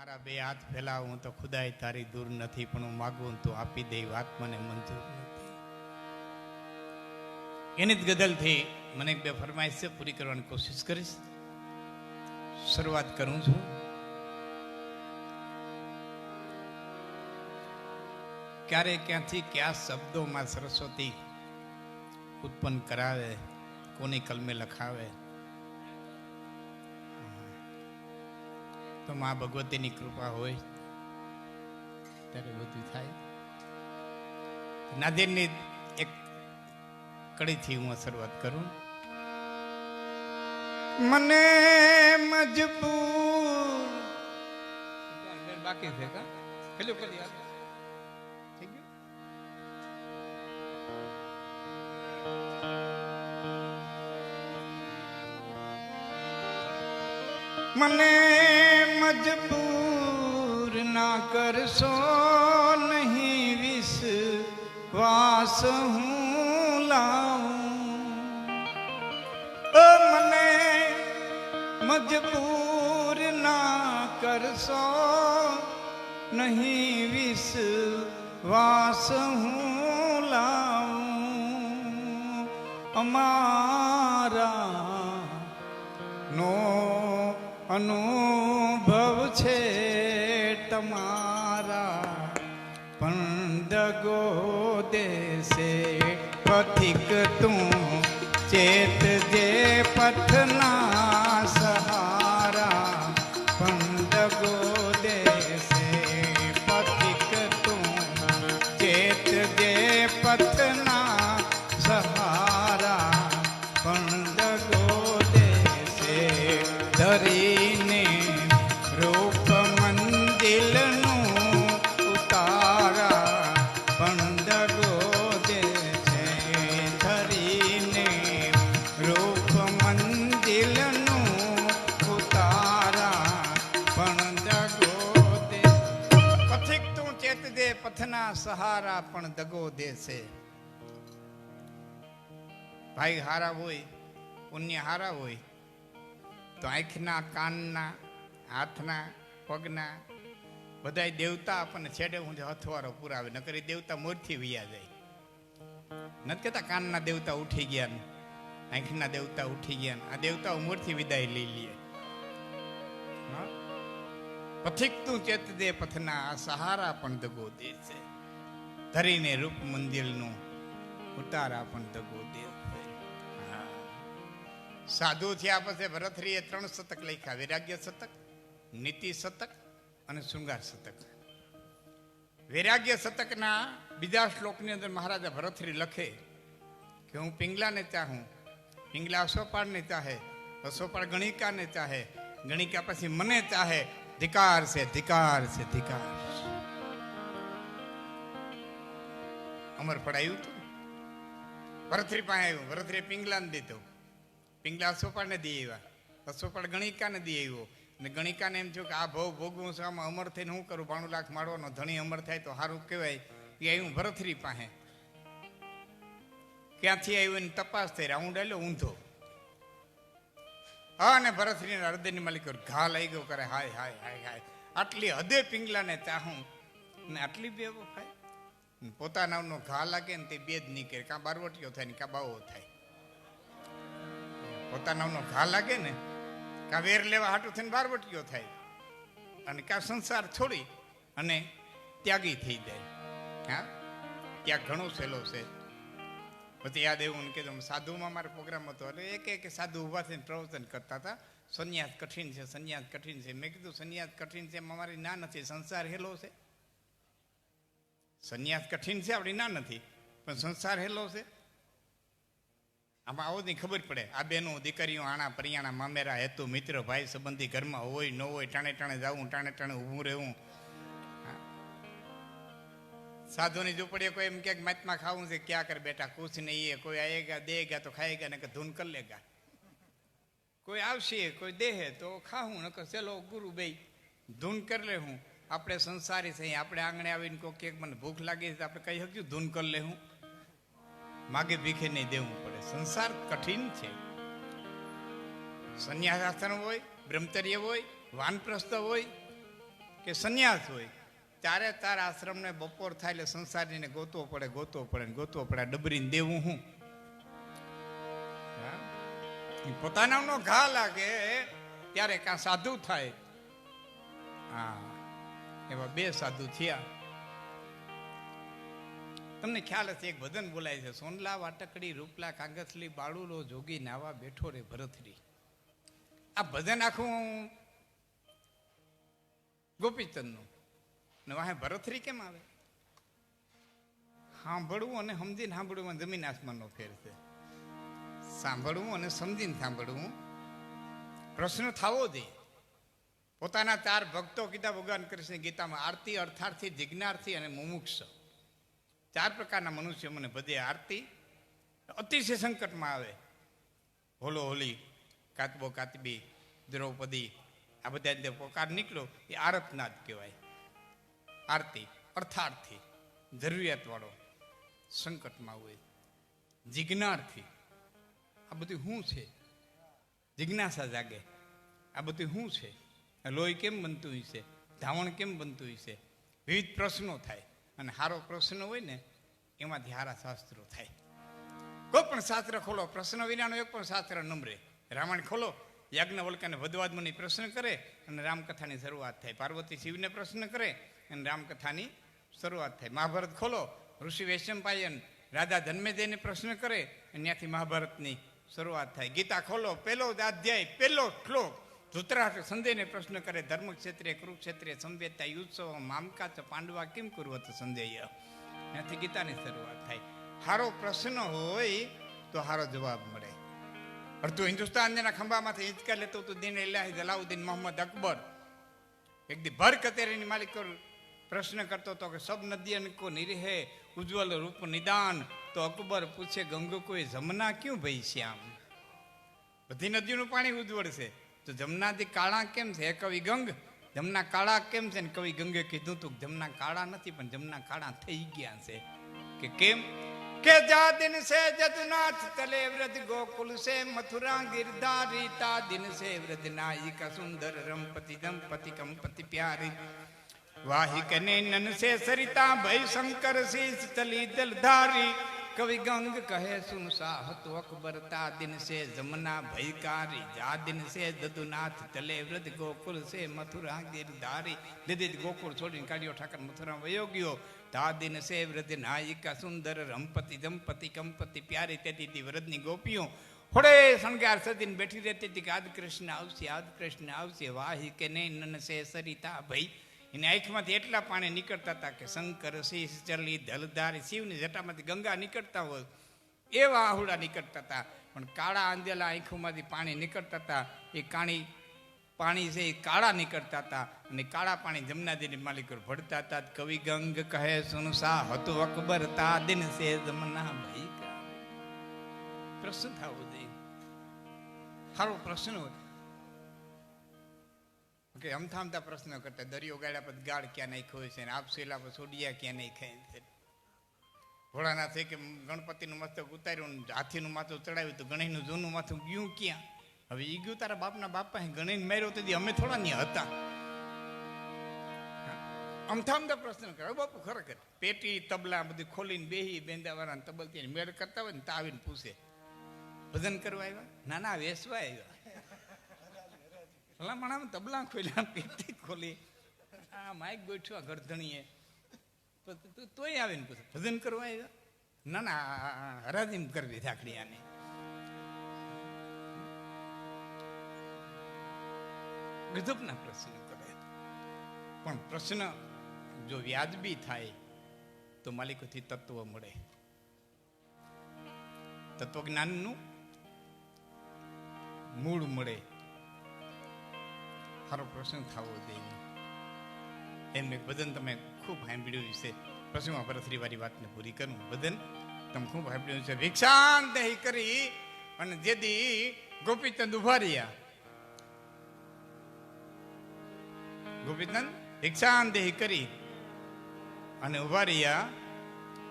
મારા બે હાથ ફેલાવું તો ખુદાય તારી દૂર નથી, પણ હું માગું તો આપી દે, વાત મને મંજૂર નથી. એની જ ગઝલથી મને એક બે ફરમાઈશ છે, પૂરી કરવાની કોશિશ કરીશ. શરૂઆત કરું છું. ક્યારે ક્યાંથી કયા શબ્દોમાં સરસ્વતી ઉત્પન્ન કરાવે, કોની કલમે લખાવે, તો મા ભગવતીની કૃપા હોય ત્યારે બધું થાય. નાદિરની એક કડીથી હું શરૂઆત કરું. મને મજબૂર બાકી છે કા કેટલું કરી યાર થઈ ગયું. મને મજબૂર ના કરશો નહીં, વિશ્વાસ હું લાવું. મને મજબૂર ના કરશો નહીં, વિશ્વાસ હું લાવું. અમારા નો અનુભવ છે તમારા, પણ દગો દેશે પથિક તું ચેત જે પથના સહારા, પણ દગો દેશે પથિક તું ચેત જે પથના સહારા, પણ દગો દેશે ધરીને રૂપ મંદિલનું ઉતારા, પણ દગો દેશે ધરીને રૂપ મંદિલનું ઉતારા, પણ દગો દે પથિક તું ચેત દે પથના સહારા, પણ દગો દેશે. ભાઈ હારા હોય, પુણ્ય હારા હોય તો આંખના, કાનના, હાથના, પગના બધાય દેવતા આપણને છેડે હું હથવારો પુરાવે. ન કરી દેવતા મોરથી વૈયા જાય. નથી કહેતા કાનના દેવતા ઉઠી ગયા ને આંખના દેવતા ઉઠી ગયા, આ દેવતાઓ મોરથી વિદાય લઈ લે. પથિક તું ચેત દે પથના આ સહારા, પણ દગો દે છે ધરીને રૂપ મંદિરનું ઉતારા, પણ દગો દે. સાધુ થયા પછી ભરતરીએ 3 શતક લખ્યા: વૈરાગ્ય શતક, નીતિ શતક અને શૃંગાર શતક. વૈરાગ્ય શતકના બીજા શ્લોકની અંદર મહારાજા ભરતરી લખે કે હું પિંગલાને ચાહું, પિંગલા અશ્વપાળને ચાહે, અશ્વપાળ ગણિકાને ચાહે, ગણિકા પછી મને ચાહે, ધિકાર છે, ધિકાર છે, ધિકાર. અમર પડાયું હતું, ભરતરી પાસે આવ્યું, ભરતરી પિંગલાને દીધો, પિંગલા અશ્વપાળને દી આવ્યા, અશ્વપાળ ગણિકાને દી આવ્યો, અને ગણિકાને એમ થયું કે આ ભવ ભોગવું છું, આમાં અમર થઈને શું કરું, 92 લાખ માળવાનો ધણી અમર થાય તો સારું કહેવાય. એ આવ્યું ભરતરી પાસે. ક્યાંથી આવ્યું એની તપાસ થઈ, હું ડાલ્યો ઊંધો. હા, અને ભરતરીના હૃદયની માલિક ઘા લઈ ગયો કરે, હાય હાય હાય હાય, આટલી હદે પિંગલાને ચાહું ને આટલી બેવફાઈ. પોતાનાનો ઘા લાગે ને તે બે જ નીકળે, કાં બારવટીયો થાય ને કાં બાવો થાય. પોતાનાનો ઘા લાગે ને કાં વેર લેવા હાટું થઈને બારવટીયો થાય, અને કાં સંસાર છોડી અને ત્યાગી થઈ જાય. હા, ત્યાં ઘણો સહેલો છે. પછી યાદ એવું કીધું, સાધુમાં મારો પ્રોગ્રામ હતો, એટલે એક સાધુ ઊભા થઈને પ્રવચન કરતા હતા, સંન્યાસ કઠિન છે, સંન્યાસ કઠિન છે. મેં કીધું સંન્યાસ કઠિન છે એમાં મારી ના નથી, સંસાર હેલો છે. સંન્યાસ કઠિન છે આપણી ના નથી, પણ સંસાર હેલો છે. આમાં આવો જ ખબર પડે. આ બેનો દીકરીઓ, આણા પરિયાણા, મામેરા, હેતુ, મિત્ર, ભાઈ સંબંધી ઘરમાં હોય ન હોય, ટાણે ટાણે જવું, ટાણે ટાણે ઊભું રહેવું. સાધુની ઝૂંપડીએ કોઈ એમ કે મતમાં ખાવું છે, ક્યાં કર બેટા કુછ નહીં, એ કોઈ આएगा દેगा તો ખાएगा ને કે ધૂન કર લેગા. કોઈ આવશે, કોઈ દેહે તો ખાવું, ન ચલો ગુરુ બે ધૂન કર લે. હું આપણે સંસારી છે, આપણે આંગણે આવીને કોઈ કે મને ભૂખ લાગી છે, આપણે કહી શક્યું ધૂન કર લે. હું માગે ભીખે નહીં દેવું પડે. સંસાર કઠિન છે. સંન્યાસ આશ્રમ હોય, બ્રહ્મચર્ય હોય, વાનપ્રસ્થ હોય, કે સંન્યાસ હોય ત્યારે તાર આશ્રમને બપોર થાય એટલે સંસારીને ગોતવો પડે ડબરીને દેવું હું પોતાનાનો ઘા લાગે ત્યારે કાં સાધુ થાય. હા, એવા 2 સાધુ થયા. તમને ખ્યાલ હશે, એક ભજન બોલાય છે, સોનલા વાટકડી રૂપલા કાગસલી બાળુલો જોગી નાવા બેઠો રે ભરથરી. આ ભજન આખું ગોપીચંદનું ને વાહે ભરથરી કેમ આવે? સાંભળવું અને સમજીને સાંભળવું જમીન આસમાનનો ફેર છે. સાંભળવું અને સમજીને સાંભળવું પ્રશ્ન થવો જોઈએ. પોતાના 4 ભક્તો કીધા ભગવાન કૃષ્ણ ગીતામાં, આરતી, અર્થાર્થી, જિજ્ઞાર્થી અને મુમુક્ષ. 4 પ્રકારના મનુષ્ય મને ભજે. આરતી અતિશય સંકટમાં આવે, હોલો હોલી, કાતબો કાતબી, દ્રૌપદી, આ બધા પોકાર નીકળ્યો એ આરતનાદ કહેવાય. આરતી. અર્થાર્થી જરૂરિયાત વાળો, સંકટમાં હોય. જિજ્ઞાર્થી, આ બધું શું છે? જિજ્ઞાસા જાગે, આ બધું શું છે? લોહી કેમ બનતું હોય છે? ધાવણ કેમ બનતું હોય છે? વિવિધ પ્રશ્નો થાય. અને સારો પ્રશ્ન હોય ને એમાંથી સારા શાસ્ત્રો થાય. કોઈ પણ શાસ્ત્ર ખોલો, પ્રશ્ન વિનાનો એક પણ શાસ્ત્ર નમરે. રામાયણ ખોલો, યાજ્ઞવલ્ક્યને વદવાદમુનિ પ્રશ્ન કરે અને રામકથાની શરૂઆત થાય. પાર્વતી શિવને પ્રશ્ન કરે અને રામકથાની શરૂઆત થાય. મહાભારત ખોલો, ઋષિ વૈશંપાયન રાજા જન્મેજયને પ્રશ્ન કરે અને ત્યાંથી મહાભારતની શરૂઆત થાય. ગીતા ખોલો, પહેલો જ અધ્યાય, પહેલો શ્લોક ધૃતરાષ્ટ્ર સંજયને પ્રશ્ન કરે, ધર્મક્ષેત્રે કુરુક્ષેત્રે સંવેદતા યુત્સવ મામકા ચ પાંડવા કેમ કુર્વત સંજય. ત્યાંથી ગીતાની શરૂઆત થાય. સારો પ્રશ્ન હોય તો સારો જવાબ મળે. અડધું હિન્દુસ્તાનના ખંભામાંથી હિંચકા લેતો હતું દીન ઇલાહી જલાઉદ્દીન મોહમ્મદ અકબર. એક દી ભર કતેરીની માલિક પ્રશ્ન કરતો હતો કે સબ નદીયન કો નિરહે ઉજ્જવલ રૂપ નિદાન, તો અકબર પૂછે ગંગો કોઈ જમના ક્યું ભઈ શ્યામ. બધી નદીઓનું પાણી ઉજ્જવળ છે, તો જમનાથી કાળા કેમ છે? કવિ ગંગ જમના કાળા કેમ છે? ને કવિ ગંગે કીધું તું જમના કાળા નથી પણ જમના કાળા થઈ ગયા છે. કે કેમ? કે જા દિન સે જદુનાથ તલે વ્રજ ગોકુલ સે મથુરા ગિરધારી, તા દિન સે વ્રજ નાયિકા સુંદર રમપતિ દંપતિ કંપતિ પ્યારી, વાહિક ને નન સે સરિતા ભય શંકર શીશ તલી દલધારી. કવિ ગંગ કહે સુન સાહત અકબર, તા દિન સે જમના ભયકારી, જા દિન સે દદુનાથ તલે વ્રજ ગોકુલ સે મથુરા ગિરધારી. દીદી ગોકુળ છોડીને કાઢ્યો ઠાકર મથુરા વયો ગયો. તા દિન સે વ્રજ નાયિકા સુંદર રમપતિ દંપતિ કંપતિ પ્યારી. તેથી વ્રજની ગોપીઓ હોડે શણગાર સજીને બેઠી રહેતી હતી કે આજ કૃષ્ણ આવશે, આજ કૃષ્ણ આવશે. વાહી કે નહીં નન સે સરિતા ભઈ, એની આંખમાંથી એટલા પાણી નીકળતા હતા કે શંકર શીશ ચલી દલધારી. શિવની જટામાંથી ગંગા નીકળતા હોય એવા આહુડા નીકળતા હતા. પણ કાળા આંધેલા આંખોમાંથી પાણી નીકળતા હતા. એ પાણી છે એ કાળા નીકળતા હતા અને કાળા પાણી જમનાજીની માલિકો ભળતા હતા. કવિ ગંગ કહે સુનસા હતું અકબર, તા દિન સે જમના ભઈ. પ્રશ્ન થવો જોઈએ, સારો પ્રશ્ન હોય કે અમથામતા પ્રશ્ન કરતા. દરિયો ગાળ્યા પર ગાળ ક્યાં નાખ્યો છે, આપ સેલા પર સોડિયા ક્યાં નાખ્યા છે. ભોળાનાથ છે કે ગણપતિનું મસ્તક ઉતાર્યું, હાથીનું માથું ચડાવ્યું તો ગણેશનું જૂનું માથું ગયું ક્યાં? હવે એ ગયું તારા બાપના બાપા ગણેશ માર્યો તો અમે થોડા ત્યાં હતા. અમથામતા પ્રશ્ન કરે બાપુ. ખરેખર પેટી તબલા બધું ખોલીને બેહી બેંદાવાળા તબલ ત્યાં મેળ કરતા હોય ને તો આવીને પૂછે ભજન કરવા આવ્યા? ના ના, વેસવા આવ્યા. ભલામણ તબલા ખોલ્યા, પેટી ખોલી, આ માઇક ગોઠવા ગરધણીએ, તોય આવીને પૂછે ભજન કરવા આવ્યા? ના ના, હરાજી કરવી ઝાકડી આને. ગજબના પ્રશ્ન કરે. પણ પ્રશ્ન જો વ્યાજબી થાય તો માલિકોથી તત્વ મળે. તત્વજ્ઞાનનું મૂળ મળે. સારો પ્રશ્ન થવો જોઈએ. એમ એક ભજન તમે ખૂબ સાંભળ્યું છે. પ્રશ્નમાં ભરથરી વાળી વાતને પૂરી કરું. ભજન તમે ખૂબ સાંભળ્યું છે. ભિક્ષાન દેહી કરી અને જેદી ગોપીચંદ ઉભા રહ્યા, ગોપીચંદ ભિક્ષાન દેહી કરી અને ઉભા રહ્યા.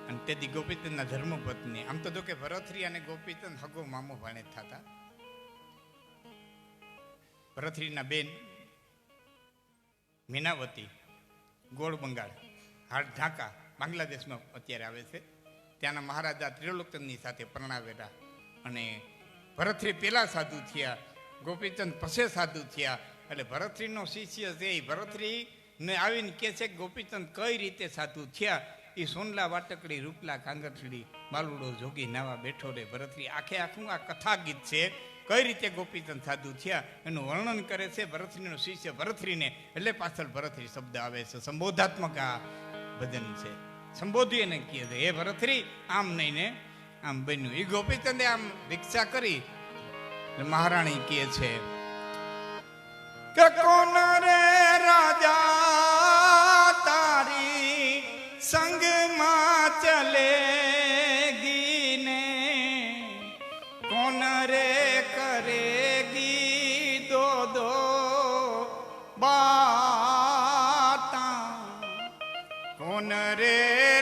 અને તેથી ગોપીચંદના ધર્મપત્ની, આમ તો જો કે ભરથરી અને ગોપીચંદ હગો મામો ભાણે થતા. ભરથરીના બેન મીનાવતી ગોળ બંગાળ, હાડ ઢાકા, બાંગ્લાદેશમાં અત્યારે આવે છે. ત્યાંના મહારાજા ત્રિલોકચંદની સાથે પરણાવેલા અને ભરતરી પહેલા સાધુ થયા, ગોપીચંદ પછી સાધુ થયા. એટલે ભરતરીનો શિષ્ય છે એ ભરતરીને આવીને કહે છે કે ગોપીચંદ કઈ રીતે સાધુ થયા. એ સોનલા વાટકડી, રૂપલા કાંગરસડી, માલુડો જોગી નાવા બેઠો રે. ભરતરી આખું આ કથા ગીત છે, કઈ રીતે ગોપીચંદ સાધુ થયા એનું વર્ણન કરે છે ભરતરીનો શિષ્ય ભરતરીને. એટલે પાછળ ભરતરી શબ્દ આવે છે, સંબોધાત્મક આ ભજન છે. સંબોધી એને કહે છે, હે ભરતરી આમ નહીં ને આમ બન્યું. એ ગોપીચંદે આમ ભિક્ષા કરી. મહારાણી કહે છે કે કોણ રે રાજા તારી સંગમાં ચલેગી ને, કોણ રે કરેગી દો બાતા, કોણ રે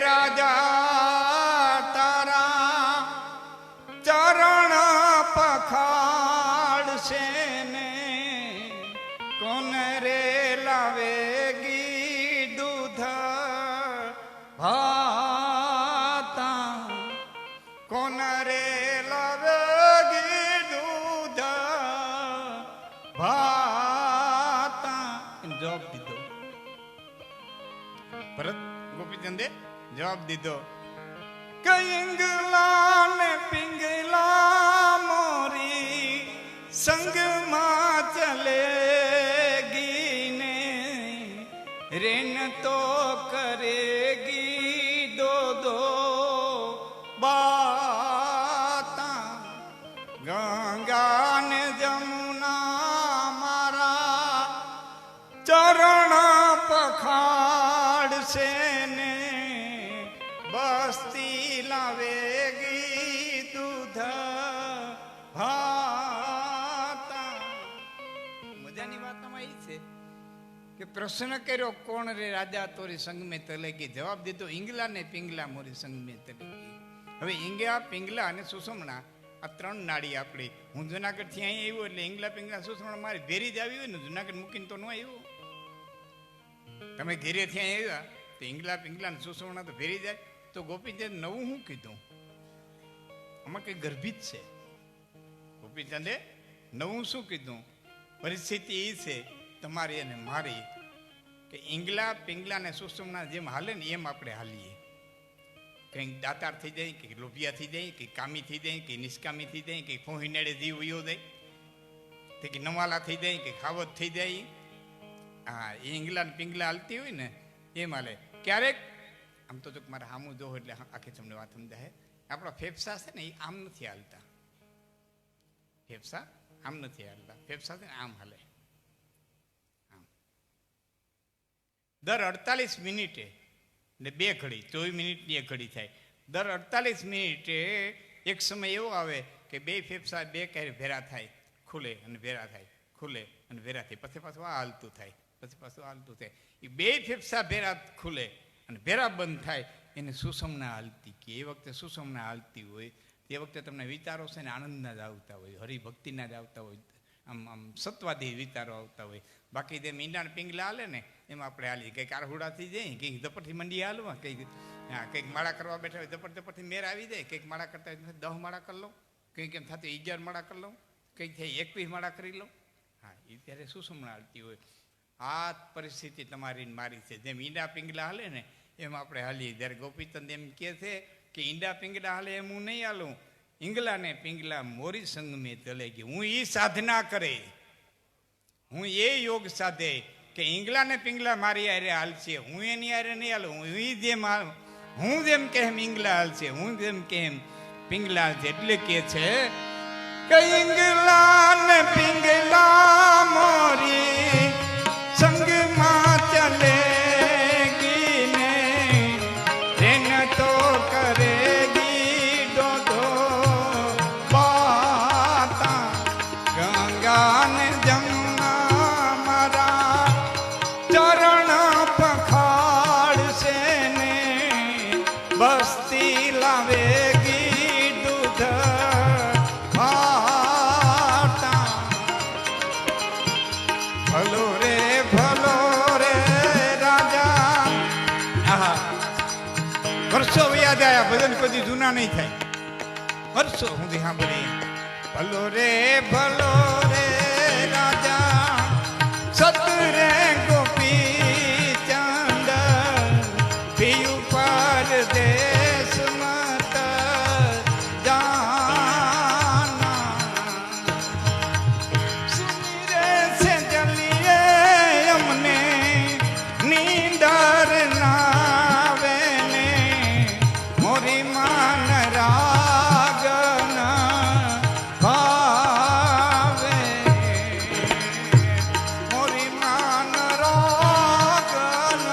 રાજા તારા ચરણ પખાડશે ને, કોણ રે લાવેગી દૂધ ભાતા, કોણ રે લાવેગી દૂધ ભાતા. જવાબ દીધો ભરત ગોપીચંદે, જવાબ દીધો કે ઈંગલા ને પિંગલા મોરી સંગમાં ચલેગી ને, રેન તો કરેગી દો બાતા, ગંગા ને જમુના મારા ચરણ પખાડશે ને, બસ્તી લાવેગી દૂધ ભાતા. મજાની વાત આમાં એ છે કે પ્રશ્ન કર્યો કોણ રે રાજા તોરી સંગ મેં તલેગી, જવાબ દીધો ઈંગલા ને પિંગલા મોરી સંગ મેં તલેગી. હવે ઈંગલા, પિંગલા અને સુષમણા આ ત્રણ નાડી આપણી. હું જુનાગઢ થી અહીં આવ્યો એટલે ઈંગલા, પિંગલા, સુષમણા મારી ભેરી જ આવી હોય ને, જુનાગઢ મૂકીને તો ન આવ્યો. તમે ઘેરે થી અહીં આવ્યા તો ઈંગલા, પિંગલા ને સુષમણા તો ભેરી જાય. તો ગોપીચંદ નવું શું કીધું? આમાં કઈ ગર્ભિત છે. ગોપીચંદે નવું શું કીધું? પરિસ્થિતિ એ છે તમારી અને મારી કે ઈંગલા, પિંગલા ને સુષમણા જેમ હાલે ને એમ આપણે હાલીએ. કંઈક દાતાર થઈ જાય, કંઈક લોભિયા થઈ જાય, કંઈક કામી થઈ જાય, કંઈક નિષ્કામી થઈ જાય, કંઈક ફોહીનેડે જીવ વયો જાય, કંઈક નવાલા થઈ જાય, કંઈક ખાવત થઈ જાય. હા, એ ઈંગલા ને પિંગલા હાલતી હોય ને એમ હાલે. ક્યારેક આમ તો જો મારે સામું જોવો એટલે આખી તમને વાત સમજાય. આપણા ફેફસા છે ને એ આમ નથી હાલતા, ફેફસા આમ નથી હાલતા, ફેફસા છે ને આમ હાલે. આમ દર 48 મિનિટે ને 2 ઘડી, 24 મિનિટની 1 ઘડી થાય. દર 48 મિનિટે એક સમય એવો આવે કે 2 ફેફસા 2 ક્યારે ભેરા થાય, ખુલે અને ભેરા થાય, ખુલે અને ભેરા થાય, પછી પાછું આ હાલતું થાય, પછી પાછું હાલતું થાય. એ 2 ફેફસા ભેરા ખુલે અને ભેરા બંધ થાય એને સુષમણા હાલતી કે. એ વખતે સુષમણા હાલતી હોય તે વખતે તમને વિચારો છે ને આનંદના જ આવતા હોય, હરિભક્તિના જ આવતા હોય, આમ સત્વાદી વિચારો આવતા હોય. બાકી જે મીંડા પિંગલા હાલે ને એમાં આપણે હાલીએ, કંઈક આરહુડા થઈ જાય, કંઈક ઝપટથી મંડી હાલવા, કંઈક માળા કરવા બેઠા હોય ઝપટથી મેર આવી જાય, કંઈક માળા કરતા હોય 10 માળા કરી લઉં, કંઈક એમ થતું 11 માળા કરી લઉં, કંઈક થાય 21 માળા કરી લઉં. હા, એ ત્યારે સુષમણા હાલતી હોય. આ પરિસ્થિતિ તમારી મારી છે. જેમ ઈંડા પિંગલા હાલે ને એમ આપણે હાલીએ. જ્યારે ગોપીચંદ એમ કહે છે કે ઈંડા પિંગલા હાલે એમ હું નહીં હાલું, ઈંગલા ને પિંગલા મોરી સંગ મેં ચલે ગઈ. હું એ સાધના કરે, હું એ યોગ સાધે કે ઈંગલા ને પિંગલા મારી હારે હાલશે, હું એની હારે નહીં હાલું. હું જેમ કેમ ઈંગલા હાલશે, હું જેમ કેમ પિંગલા હાલશે. એટલે કે છે કે ઈંગલા ને પિંગલા મોરી સંગમાં ચલે બસ્તી લાવેગી દૂધ ભાતા. હલો રાજા આ ભજન કોઈ જૂના નહીં થાય, વર્ષો સુધી સાંભળી. ભલો રે રાજા સતરે ગોપી ચંદ પિયુ પર દેશ મત જાના સુમિરે સે જલિએ અમને નીંદર નાવે ને મોરી માન રાગન ભાવે મોરી માન રાગન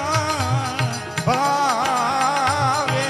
ભાવે.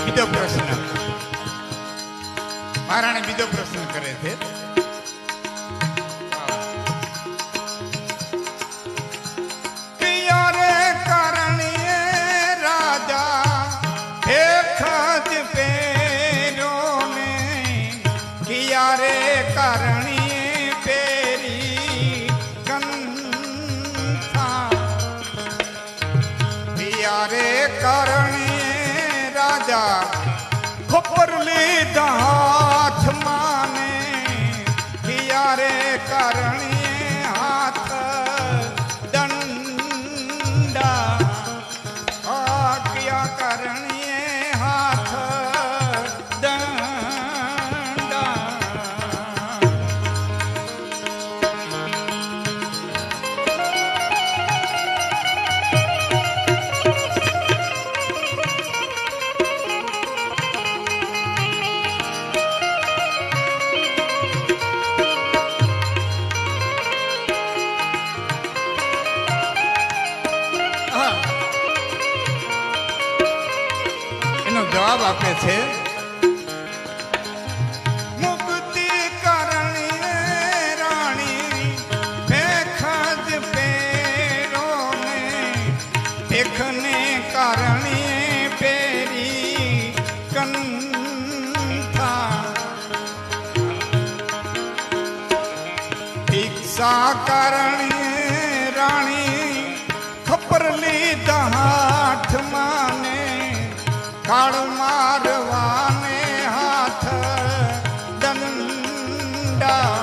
બીજો પ્રશ્ન મહારાણી બીજો પ્રશ્ન કરે છે. પિયારે કરણીએ રાજા એક જ પેરો ને પિયારે કરણીએ પેરી કંથા પિયારે કરણીએ રાજા ખબર લીધા હાથમાં ને પિયારે કરણીએ હાથ દંડા આ ક્યા કરણીએ હાથ દંડા. એનો જવાબ આપે છે મુક્તિ કરણીએ રાણી ભેખ જ પેરો ને ભેખને કરણીએ પેરી કંથા ભિક્ષા કરણીએ રાણી ખબર લીધા હાથમાં ને કાળ મારવાને હાથ દંડા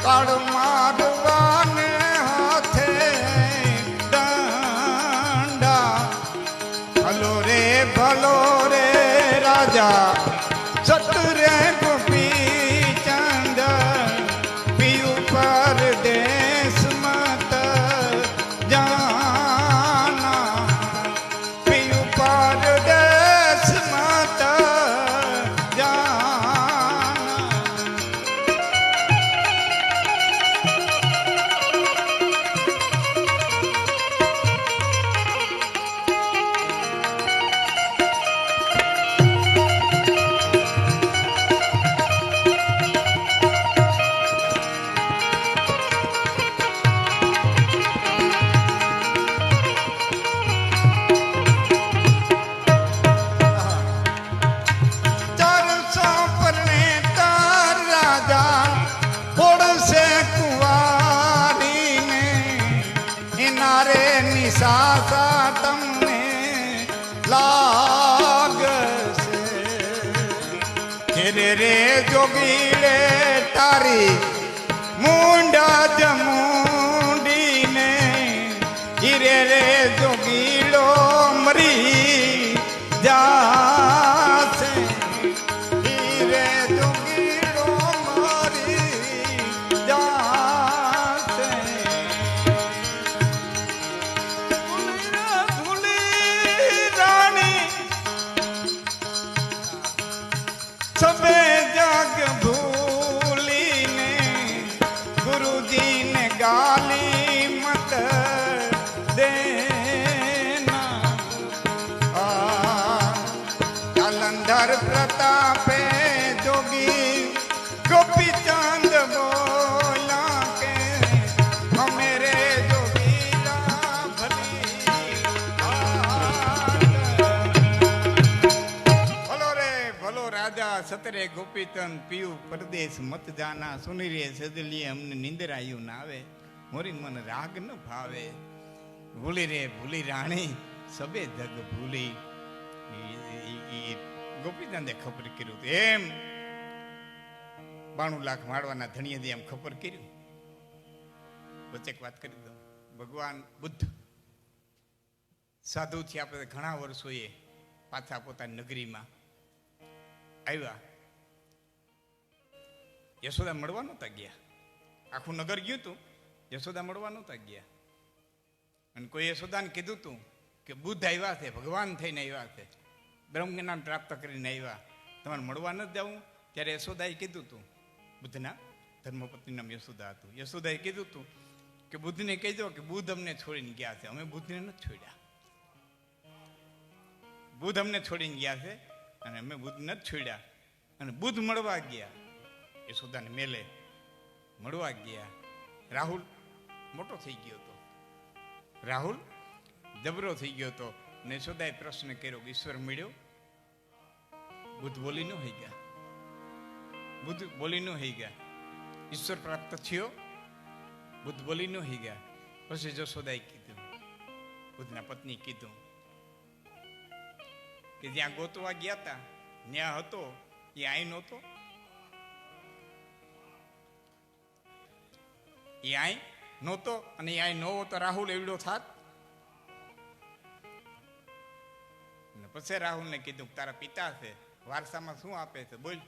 કાળ મારવાને હાથે દંડા. ભલો રે રાજા સતરે ગોપી ચંદ પિયુ પર દેશ મત જાના પિયુ પર દેશ મત જાના. સાસા તમને લાગશે ઘેરે રે જોગીડે તારી મુંડા જમુંડીને ઘીરે રે જોગીડો મરી જાશે ઘીરે જોગીડો મરી જાશે. આવે ગોપી તન પીયું પરદેશ મત જાના સુની રે સદલીએ અમને નિંદર આયું ના આવે મોરી મન રાગ ન ભાવે ભૂલી રે ભૂલી રાણી સબે જગ ભૂલી ગોપીચંદે ખબર કર્યું એમ 92 લાખ માળવાના ધણીએ એમ ખબર કર્યું. વચ્ચે એક વાત કરી દઉં. ભગવાન બુદ્ધ સાધુ થી આપણે ઘણા વર્ષોએ પાછા પોતાની નગરીમાં આવ્યા. યશોદા મળવા નહોતા ગયા. આખું નગર ગયું હતું, યશોદા મળવા નહોતા ગયા. અને કોઈ યશોદાને કીધું હતું કે બુદ્ધ આવ્યા છે, ભગવાન થઈને આવ્યા છે, બ્રહ્મ જ્ઞાન પ્રાપ્ત કરીને આવ્યા, તમારે મળવા ન જવું. ત્યારે યશોદાએ કીધું હતું, બુદ્ધના ધર્મપત્ની નામ યશોદા હતું, યશોદાએ કીધું હતું કે બુદ્ધને કહી દો કે બુદ્ધ અમને છોડીને ગયા છે, અમે બુદ્ધને નથી છોડ્યા. બુદ્ધ અમને છોડીને ગયા છે અને અમે બુદ્ધ નથી છોડ્યા. અને બુદ્ધ મળવા ગયા, યશોદાને મેલે મળવા ગયા. રાહુલ મોટો થઈ ગયો હતો, રાહુલ જબરો થઈ ગયો હતો. ને યશોદાએ પ્રશ્ન કર્યો, ઈશ્વર મળ્યો? બુદ્ધ બોલી ન હોઈ ગયા, બુદ્ધ બોલી ન હોઈ ગયા. ઈશ્વર પ્રાપ્ત થયો? બુદ્ધ બોલી ન હોઈ ગયા. પછી યશોદાએ કીધું, બુદ્ધના પત્ની કીધું કે જ્યાં ગોતવા ગયા હતા ત્યાં હતો એ આઈ નહોતો, એ આઈ નહોતો. અને એ આઈ ન હોતો રાહુલ એવડો થાત. પછી રાહુલને કીધું, તારા પિતા છે, વારસામાં શું આપે છે? બોલ,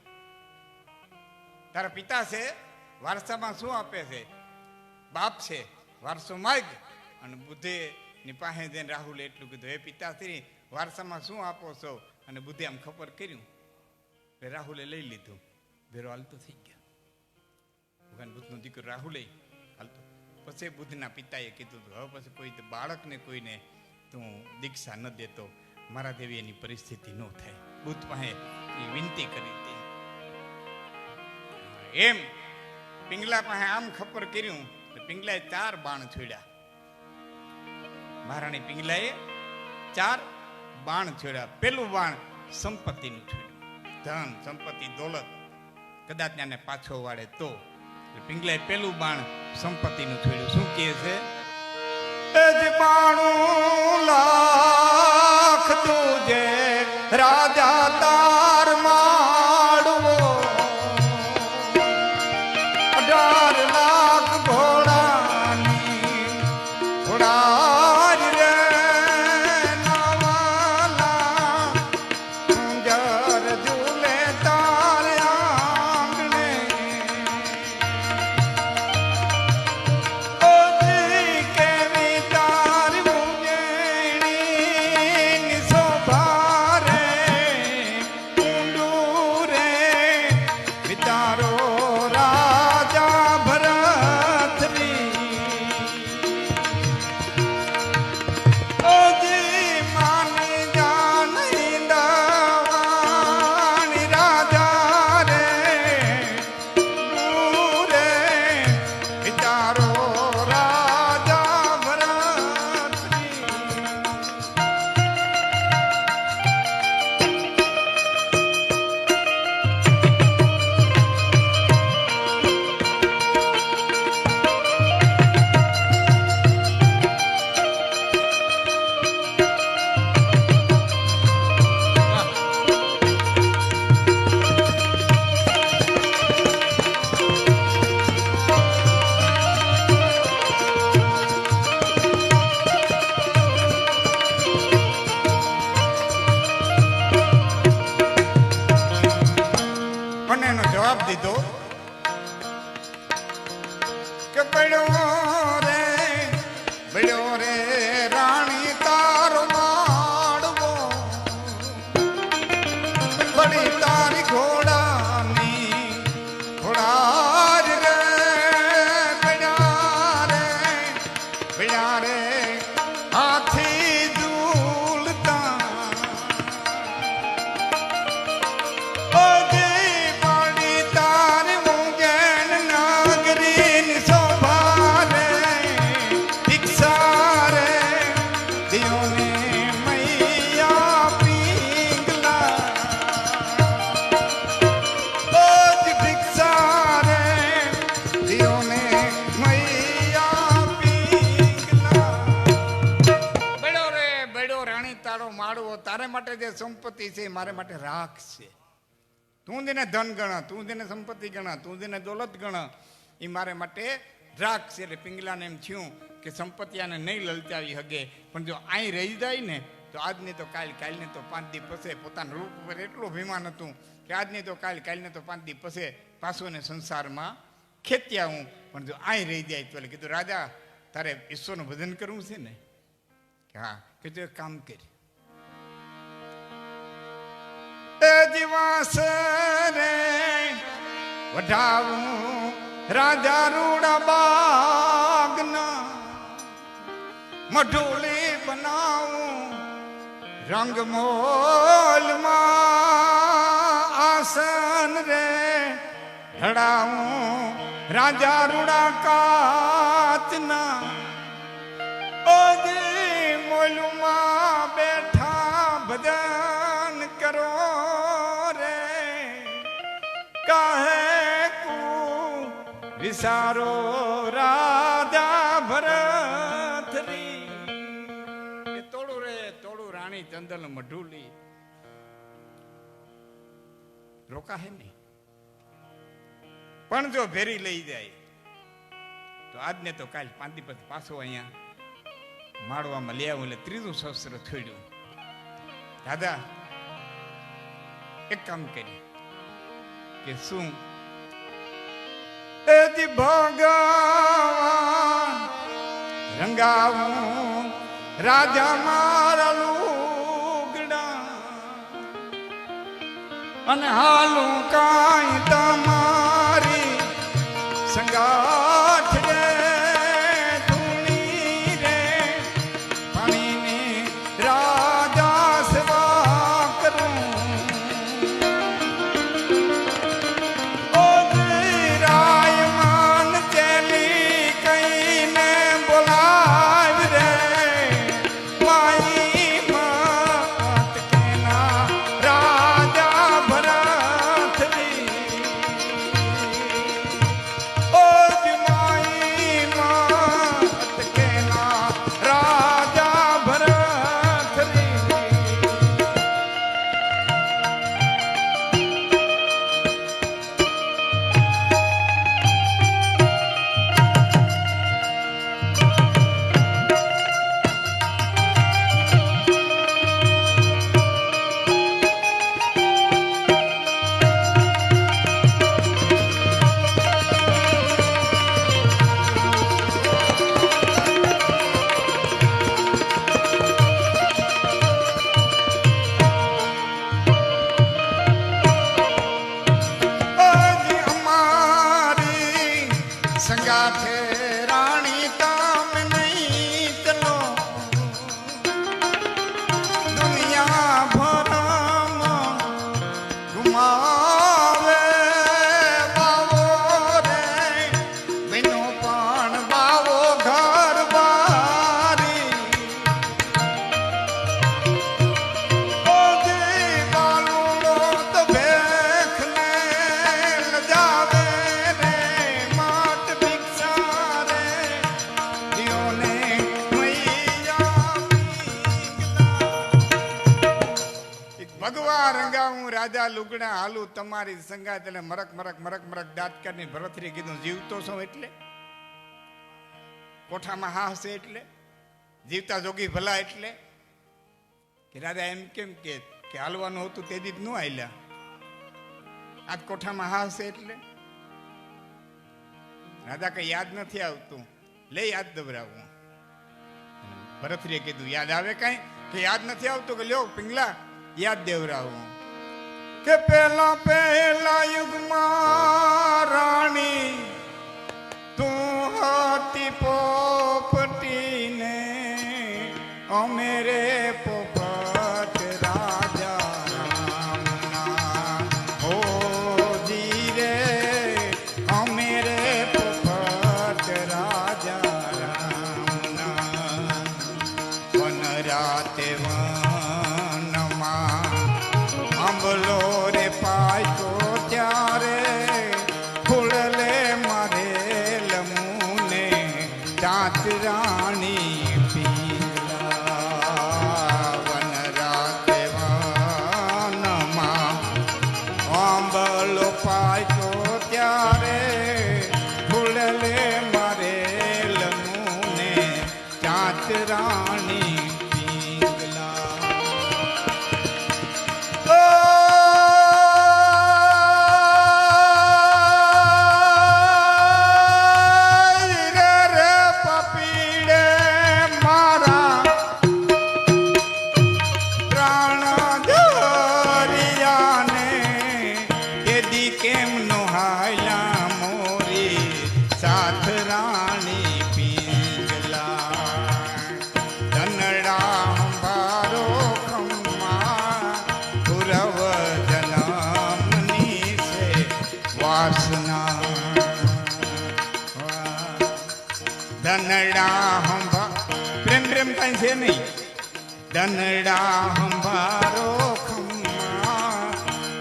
તારા પિતા છે, વારસામાં શું આપે છે? બાપ છે, વારસો માગ. અને બુદ્ધે ની પાસે જઈને રાહુલે એટલું કીધું, હે પિતાશ્રી, વારસામાં શું આપો છો? અને બુદ્ધે આમ ખબર કર્યું, રાહુલે લઈ લીધું, ભેરો હાલતો થઈ ગયા. ભગવાન બુદ્ધનો દીકરો રાહુલે હાલતો. પછી બુદ્ધના પિતાએ કીધું, હવે પછી કોઈ બાળકને કોઈને તું દીક્ષા ન દેતો, મારા દેવી એની પરિસ્થિતિ ન થાય. બુદ્ધ પાસે એ વિનંતી કરી હતી. એમ પિંગલા પાસે આમ ખબર કર્યું તો પિંગલાએ 4 બાણ છોડ્યા. મહારાણી પિંગલાએ 4 બાણ છોડ્યા. પેલું બાણ સંપત્તિનું છોડ્યું, ધન સંપત્તિ દોલત કદાચ એને પાછો વાળે તો. પિંગલાએ પેલું બાણ સંપત્તિનું છોડ્યું. શું કહે છે? 92 લાખ તુજે રાજા તાર માડવો, 18 લાખ ઘોડાની ઘોડા રે નવાલા સુંદર ઝૂલે તાર આંગણે. ઓજી કેવી તાર ઉજેણી શોભા રે ઊંડું રે વિતારો રાજા ભરતરી. ઓજી માની જાની દાવાની રાજા રે ઊંડું રે વિતારો રાજા ભરતરી. મને એનો જવાબ દીધો કે બળ્યો રે રાણી તારો માડવો, બળી તારી ઘોડાની ઘોડા રે બળ્યા રે હાથી ઝૂલતા. માટે જે સંપત્તિ છે એ મારા માટે રાખ છે. તું જેને ધન ગણ, તું જેને સંપત્તિ ગણ, તું જેને દોલત ગણ, એ મારે માટે રાખ છે. એટલે પિંગલાને એમ થયું કે સંપત્તિ આને નહીં લલચાવી શકે, પણ જો અહીં રહી જાય ને તો આજની તો કાલ, કાલને તો 5 દી પછી. પોતાના રૂપ ઉપર એટલું અભિમાન હતું કે આજની તો કાલ, કાલને તો 5 દી પછી પાછું ને સંસારમાં ખેત્યા હું. પણ જો અહીં રહી જાય તો કીધું રાજા તારે ઈશ્વરનું ભજન કરવું છે ને? કે હા. કીધું એક કામ કરી, એ દિવસ રે વઢાવું રાજા રૂડા બાગના, મઢોલી બનાવું રંગમોલમાં, આસન રે ઢળાવું રાજા રૂડા કાચના, ઓજી મોલુમાં બેઠા ભજન કરો રે, કાહે કુ વિસારો રાજા ભરથરી. એ તોડું રે તોડું રાણી ચંદન મઢુલી, રોકા હે નહીં. પણ જો ભેરી લઈ જાય તો આજને તો કાલ 5 દી પછી પાછો અહીંયા માળવામાં લઈ આવું. એટલે ત્રીજું શસ્ત્ર થોડ્યું. દાદા એક કામ કરી કે શું? એથી ભગવાન રંગાવું રાજા મારા લુગડા, અને હાલું કાંઈ તમારી સંગાથ રે, ધૂણી રે પાણીની રાજા સેવા કરું. ઓ રાયમાન ચેલી કઈને બોલાવ રે, માઈ મત કેના રાજા ભરથરી. ઓ માઈ મત કેના રાજા ભરથરી. ઓજી અમારી સંગાથે રાણી કામ નહીં ચલો, દુનિયા ભરમાં ઘુમાવે બાવો રે, બહેનો પણ બાવો ઘર બારી. ઓજી બાલુડો તો ભેખને લજાવે રે, માટ ભિક્ષા રે દિયોને મૈયા એક ભગવા રંગાવું રાજા લુગડા, હાલું તમારી સંગાત. એટલે મરક મરક મરક મરક દાંત કાઢીને ભરથરી કીધું જીવતો છો એટલે, કોઠામાં હા હશે એટલે, જીવતા જોગી ભલા એટલે. કે રાજા એમ કેમ કે હાલવાનું હતું તે દી ન હાલ્યા, આજ કોઠામાં હા હશે એટલે? રાજા કઈ યાદ નથી આવતું, લે યાદ દબરાવું. ભરથરીએ કીધું યાદ આવે કઈ? કે યાદ નથી આવતું. કે લ્યો પિંગલા યાદ દેવરાવું. કે પહેલા પહેલા યુગમાં રાણી તું હતી પોપટીને, અમે રે પોપટ રાજા રામના, ઓ જી રે અમે રે પોપટ રાજા રામના. વન રાતે વનમાં આંબલો રે પાયો ત્યારે, ફૂડલે મારે લમુને ચાત રાણી પિંગલા. વન રાતે વનમાં સાત રાણી પિંગલા ધનડા હંભા પ્રેમ પ્રેમ કઈ છે નહીં ધનડા હંભારો ખમ્મા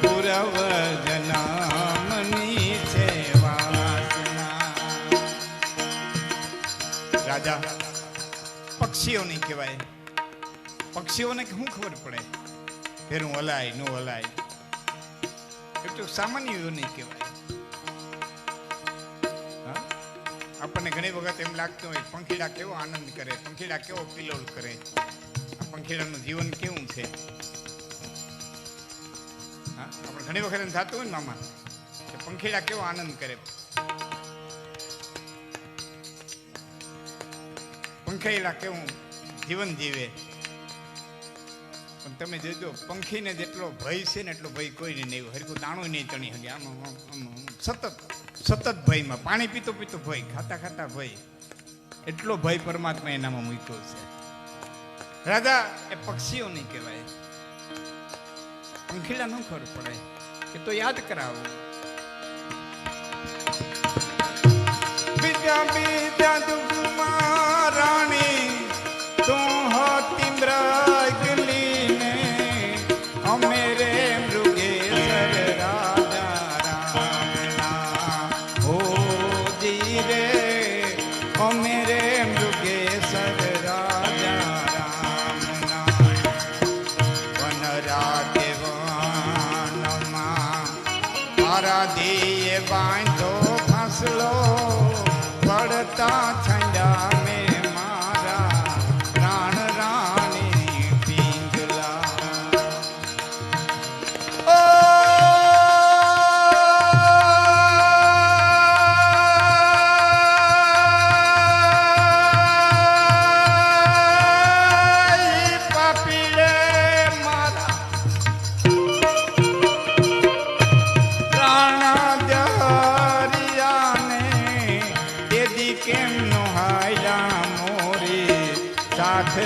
પૂરવ જનામની છે વાસના રાજા પક્ષીઓ નહીં કહેવાય પક્ષીઓને શું ખબર પડે ફેરું હલાય નો હલાય એટલું સામાન્ય નહીં કહેવાય આપણને ઘણી વખત એમ લાગતું હોય પંખીડા કેવો આનંદ કરે પંખીડા કેવો કિલોલ કરે પંખીડાનું જીવન કેવું છે આપણે ઘણી વખત એમ થતું હોય ને મામા કે પંખીડા કેવો આનંદ કરે પંખીડા કેવું જીવન જીવે પણ તમે જોજો પંખીને જેટલો ભય છે ને એટલો ભય કોઈને નહીં હરખું દાણું નહીં ચણી શકે આમ સતત ભયમાં પાણી પીતો પીતો ભય ખાતા ખાતા ભય એટલો ભય પરમાત્મા એનામાં મૂક્યો છે રાજા એ પક્ષીઓ નહીં કહેવાય પંખીડા નું ખબર પડે કે તો યાદ કરાવો બીજા બીજા દુઃખમાં રાણી તું હોતી મૃગલીને અમેરે મૃગેશ્વર મેરે મૃગેશ્વર રાજા રામના વનરા દેવાનમાં મારા દિયે બાંધો ફસલો પડતા છંડા મેં મારા પ્રાણ રાણી પિંગલા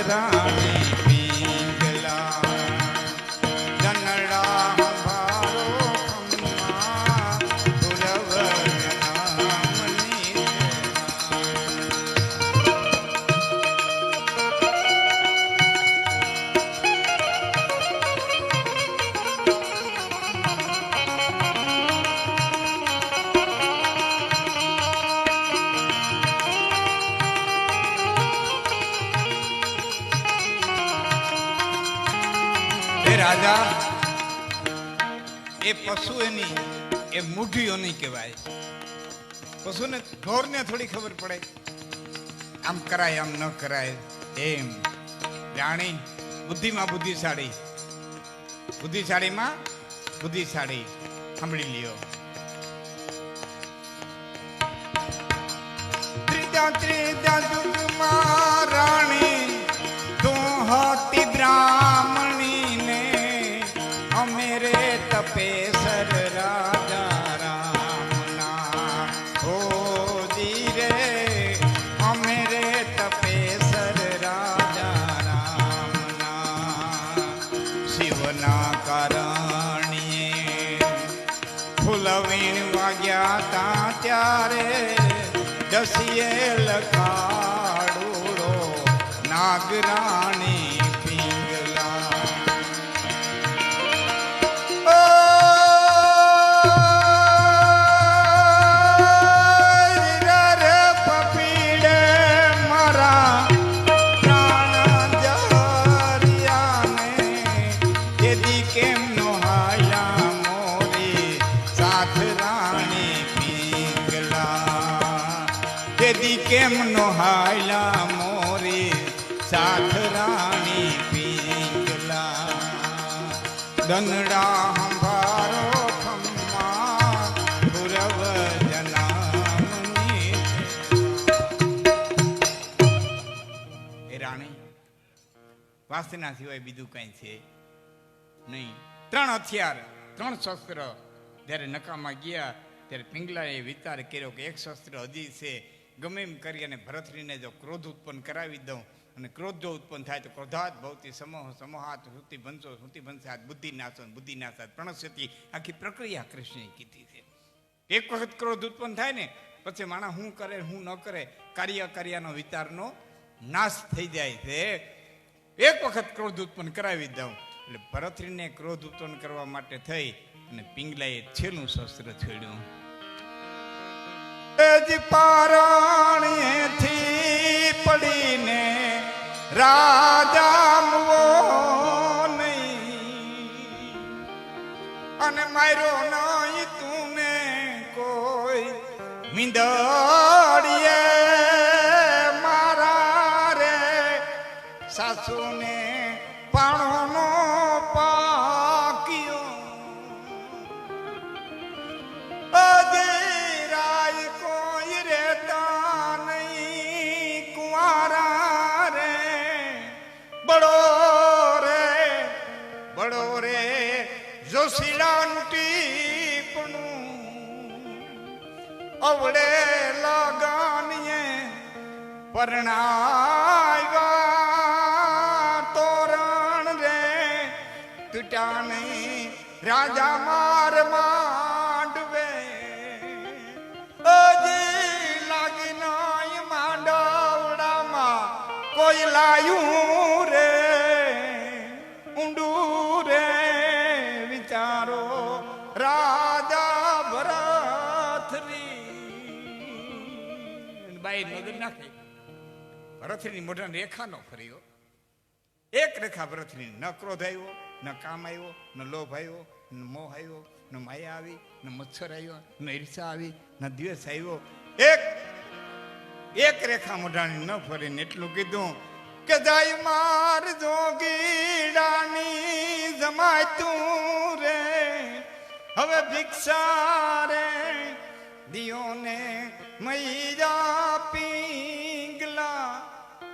રાણી પિંગલા જનડા ભારો ખમ્મા પૂરવ જનામની રાજા એ પશુ એની એ મૂઢીઓ નહીં કહેવાય પશુને ઢોરને થોડી ખબર પડે આમ કરાય આમ ન કરાય એમ જાણી બુદ્ધિમાં બુદ્ધિશાળી બુદ્ધિશાળીમાં બુદ્ધિશાળી સાંભળી લ્યો ત્રીજા ત્રીજા યુગમાં રાણી તું હોતી બ્રાહ્મણી મેરે તપેસર રાજા રામના હો ધીરે મેરે તપેસર રાજા રામના શિવના કારણીએ ફૂલવીણ વાગ્યા તા ત્યારે દસીએ લખાડુડો નાગરાણી કેમ નો હાયલા મોરી દનડા હંભારો ખમ્મા પૂરવ જનામની એ રાણી વાસના સિવાય બીજું કઈ છે નહીં. 3 હથિયાર 3 શસ્ત્ર જ્યારે નકામા ગયા ત્યારે પિંગલાએ વિચાર કર્યો કે એક શસ્ત્ર હજી છે, ગમે એમ કરી અને ભરથરીને જો ક્રોધ ઉત્પન્ન કરાવી દઉં અને ક્રોધ જો ઉત્પન્ન થાય તો ક્રોધાત ભવતી સમોહ સમોહાત શ્રુતિ બનશો શ્રુતિ બનશાત બુદ્ધિ નાશો બુદ્ધિ નાશાત પ્રણશ્યતી આખી પ્રક્રિયા કૃષ્ણએ કીધી છે. એક વખત ક્રોધ ઉત્પન્ન થાય ને પછી માણસ શું કરે શું ન કરે કાર્યનો વિચારનો નાશ થઈ જાય છે. એક વખત ક્રોધ ઉત્પન્ન કરાવી દઉં એટલે ભરથરીને ક્રોધ ઉત્પન્ન કરવા માટે થઈ અને પિંગલાએ છેલ્લું શસ્ત્ર છોડ્યું. પારણેથી પડીને રાજા નહીં અને માર્યો નહીં તુને કોઈ મીંદડીએ મારા રે સાસુને પાણોનો પાક્યો અજરાય કોઈ રેતા નહીં કુંવારા રે બડો રે જોશીલાનું ટીપણું અવડે લગાનીએ પરણાવ્યા તોરણ રે તૂટા નહીં રાજા માર માંડવે અજી લાગી નાય માંડવડામાં કોઈ લાયું રે ઊંડું રે વિચારો રાજા ભરથરી બાઈ નજર નાખી ભરથરીની મોઢાની રેખા નો ફર્યો. એક રેખા ભરથરી ન ક્રોધ આવ્યો ન કામ આવ્યો ન લોભ આવ્યો ન મોહ આવ્યો ન માયા આવી ન મચ્છર આવ્યો ન ઈર્ષા આવી ન દ્વેષ આવ્યો. એક રેખા મોઢાની ન ફરીને એટલું કીધું કે જાય માર જોગીડાની જમાય તું રે હવે ભિક્ષા રે દિયોને મૈયા પિંગલા.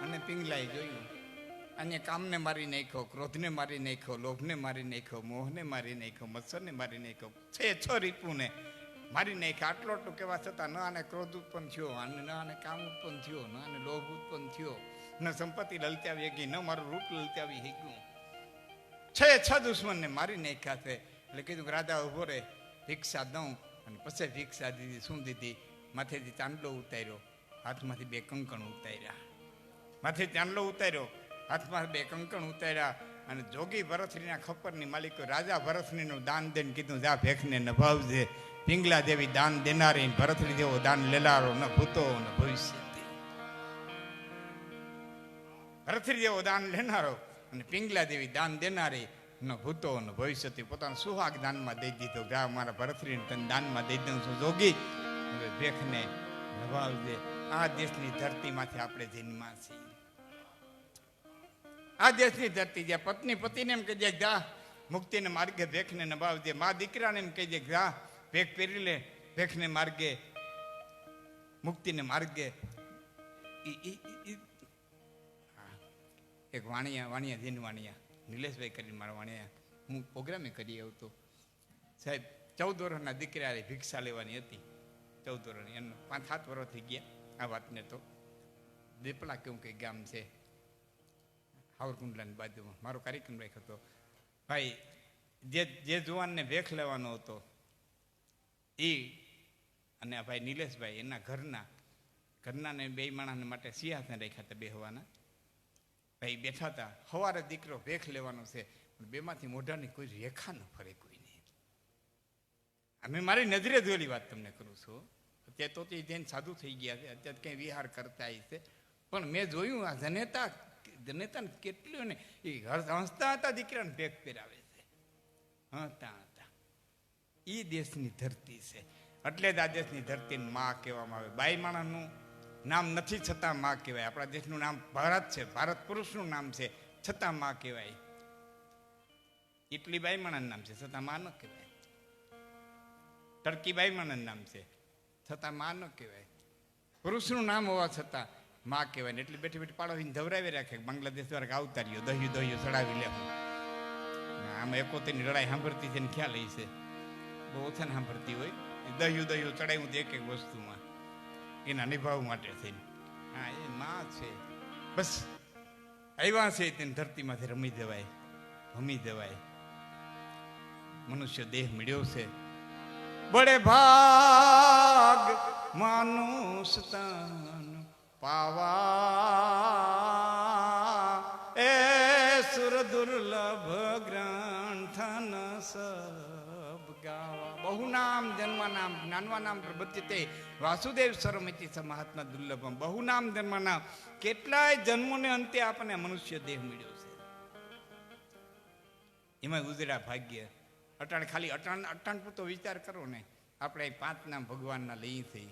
અને પિંગલાએ જોયું અને કામને મારી નાખ્યો, ક્રોધને મારી નાખ્યો, લોભને મારી નાખ્યો, મોહને મારી નાખ્યો, મત્સરને મારી નાખ્યો, 6 રીપુને મારી નાખ્યા. આટલું કહેવા છતાં ન આને ક્રોધ ઉત્પન્ન થયો, ન આને કામ ઉત્પન્ન થયો, ન આને લોભ ઉત્પન્ન થયો, ન સંપત્તિ લલચાવી ગઈ, ન મારું રૂપ લલચાવી ગયું. 6 દુશ્મનને મારી નાખ્યા છે. એટલે કીધું કે રાજા ઉભો રે, ભિક્ષા દઉં. અને પછી ભિક્ષા દીધી. શું દીધી? માથેથી ચાંદલો ઉતાર્યો, હાથમાંથી 2 કંકણ ઉતાર્યા. માથે ચાંદલો ઉતાર્યો, હાથમાં 2 કંકણ ઉતાર્યા. અને જોગી ભરથરીના ખપ્પરની માલિકો રાજા ભરથરીનું દાન દઈને કીધું જા ભેખને નભાવજે. પિંગલા દેવી દાન દેનારી, ભરથરી જેવો દાન લેનારો ન ભૂતો ન ભવિષ્ય. ભરથરી જેવો દાન લેનારો અને પિંગલા દેવી દાન દેનારી ન ભૂતો ન ભવિષ્યથી પોતાનું સુહાગ દાનમાં દઈ દીધો. જા મારા ભરથરીને તને દાનમાં દઈ દઉં છું જોગી, હવે ભેખને નભાવજે. આ દેશની ધરતીમાંથી આપણે જન્મા છીએ. આ દેશની ધરતી જ્યાં પત્ની પતિને એમ કહી દે જા મુક્તિને માર્ગે ભેખને નભાવજે, મા દીકરાને એમ કહી દે જા ભેખ પહેરી લે, ભેખને માર્ગે મુક્તિને માર્ગે. એક વાણિયા જીન વાણિયા નિલેશભાઈ કરીને મારા વાણિયા હું પ્રોગ્રામે કરી આવતો સાહેબ. 14 વર્ષના દીકરા ભિક્ષા લેવાની હતી. 14 વર્ષની એનો 5-7 વર્ષ થઈ ગયા આ વાતને. તો દીપલા કેવું કંઈ ગામ છે હાવરકુંડલાની બાજુમાં મારો કાર્યક્રમ રાખ્યો હતો. ભાઈ જે જુવાનને ભેખ લેવાનો હતો એ અને આ ભાઈ નિલેશભાઈ એના ઘરનાને 2 માણસને માટે સિંહાસન રાખ્યા હતા બેહવાના. ભાઈ બેઠા હતા. સવારે દીકરો ભેખ લેવાનો છે, બેમાંથી મોઢાની કોઈ રેખા ન ફરે કોઈ નહીં. અમે મારી નજરે જોયેલી વાત તમને કરું છું. અત્યારે તો જૈન સાધુ થઈ ગયા છે, અત્યારે કંઈ વિહાર કરતા છે. પણ મેં જોયું આ જનેતાને કેટલું ને એ હસતા હતા દીકરાને ભેખ પહેરાવે છે. હતા એ દેશની ધરતી છે. એટલે જ આ દેશની ધરતીને માં કહેવામાં આવે. બાઈ માણસનું નામ નથી છતાં માં કહેવાય. આપણા દેશનું નામ ભારત છે, ભારત પુરુષનું નામ છે છતાં માં કહેવાય. ઇટલીબાઈ માણસ નામ છે છતાં માં ન કહેવાય. ટર્કીબાઈ માણસ નામ છે છતાં માં ન કહેવાય. પુરુષનું નામ હોવા છતાં માં કહેવાય ને એટલે બેઠી બેઠી પાડોશીને ધવરાવી રાખે. બાંગ્લાદેશ દ્વારા આવતાર્યો દહ્યું ચડાવી લે. આમાં એકોતેરની લડાઈ સાંભળતી છે ને ખ્યાલ એ છે બહુ ઓછાને સાંભળતી હોય. દહ્યું ચડાવ્યું એક એક વસ્તુમાં એના નિભાવ માટે થઈને. હા એ માં છે બસ આવ્યા છે તેને ધરતીમાંથી રમી દેવાય ભમી દેવાય. મનુષ્ય દેહ મળ્યો છે બડે ભાગ માનુષ તન પાવા એ સુર દુર્લભ ગ્રંથન સબ ગાવા. બહુ નામ જન્મ નામ જ્ઞાનવા નામ પ્રબધ્યતે વાસુદેવ સર્વમિતિ સ મહાત્મા દુર્લભમ. બહુ નામ જન્મ નામ કેટલાય જન્મોને અંતે આપણને મનુષ્ય દેહ મળ્યો છે. એમાં ઉજળા ભાગ્ય. અટાણ ખાલી અટાણ પૂરતો વિચાર કરો ને. આપણે 5 નામ ભગવાનના લઈ થઈ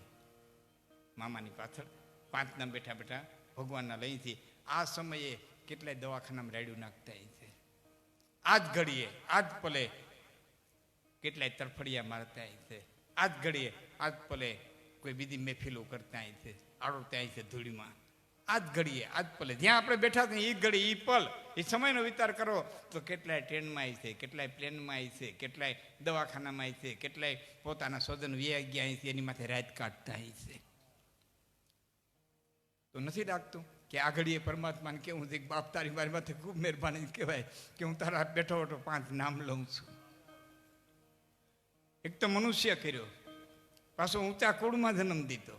મામાની પાછળ 5 નામ બેઠા બેઠા ભગવાનના લઈ થી આ સમયે કેટલાય દવાખાનામાં રાડ્યું નાખતા છે. આજ ઘડીએ આજ પલે કેટલાય તરફડિયા મારતા છે. આજ ઘડીએ આજ પલે કોઈ બીજી મહેફિલો કરતા છે આડોતા છે ધૂળીમાં. આજ ઘડીએ આજ પલે જ્યાં આપણે બેઠા છીએ એ ઘડી એ પલ એ સમયનો વિચાર કરો તો કેટલાય ટ્રેનમાં છે કેટલાય પ્લેનમાં છે કેટલાય દવાખાનામાં છે કેટલાય પોતાના સ્વજન વ્યાઈ ગયા છે એની માથે રાત કાઢતા છે. તો નથી લાગતું કે આ ઘડીએ પરમાત્માને કેવું છે બાપ તારી મારી માથે ખૂબ મહેરબાની કહેવાય કે હું તારા બેઠો બેઠો 5 નામ લઉં છું. એક તો મનુષ્ય કર્યો પાછો ઊંચા કુળમાં જન્મ દીધો.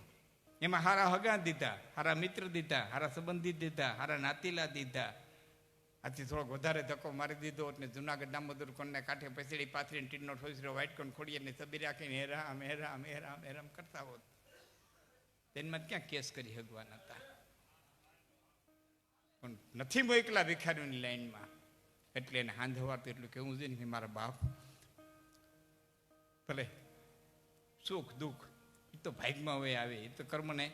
એમાં હારા હગા દીધા હારા મિત્ર દીધા હારા સંબંધી દીધા હારા નાતીલા દીધા. આથી થોડોક વધારે ધક્કો મારી દીધો એટલે જુનાગઢ દામોદર કોણને કાંઠે પછેડી પાથરીને ટીનનો ઠોસરો વાઇટ કોણ ખોડીને સબી રાખીને હેરામ હેરામ હેરામ હેરામ કરતા હોત તેમાં ક્યાં કેસ કરી હગવાન હતા. પણ નથી મોકલા ભિખારીઓની લાઈનમાં એટલે એને હાંધવારતું એટલું કેવું છે ને કે મારા બાપ ભલે સુખ દુઃખ એ તો ભાગમાં હોય આવે એ તો કર્મને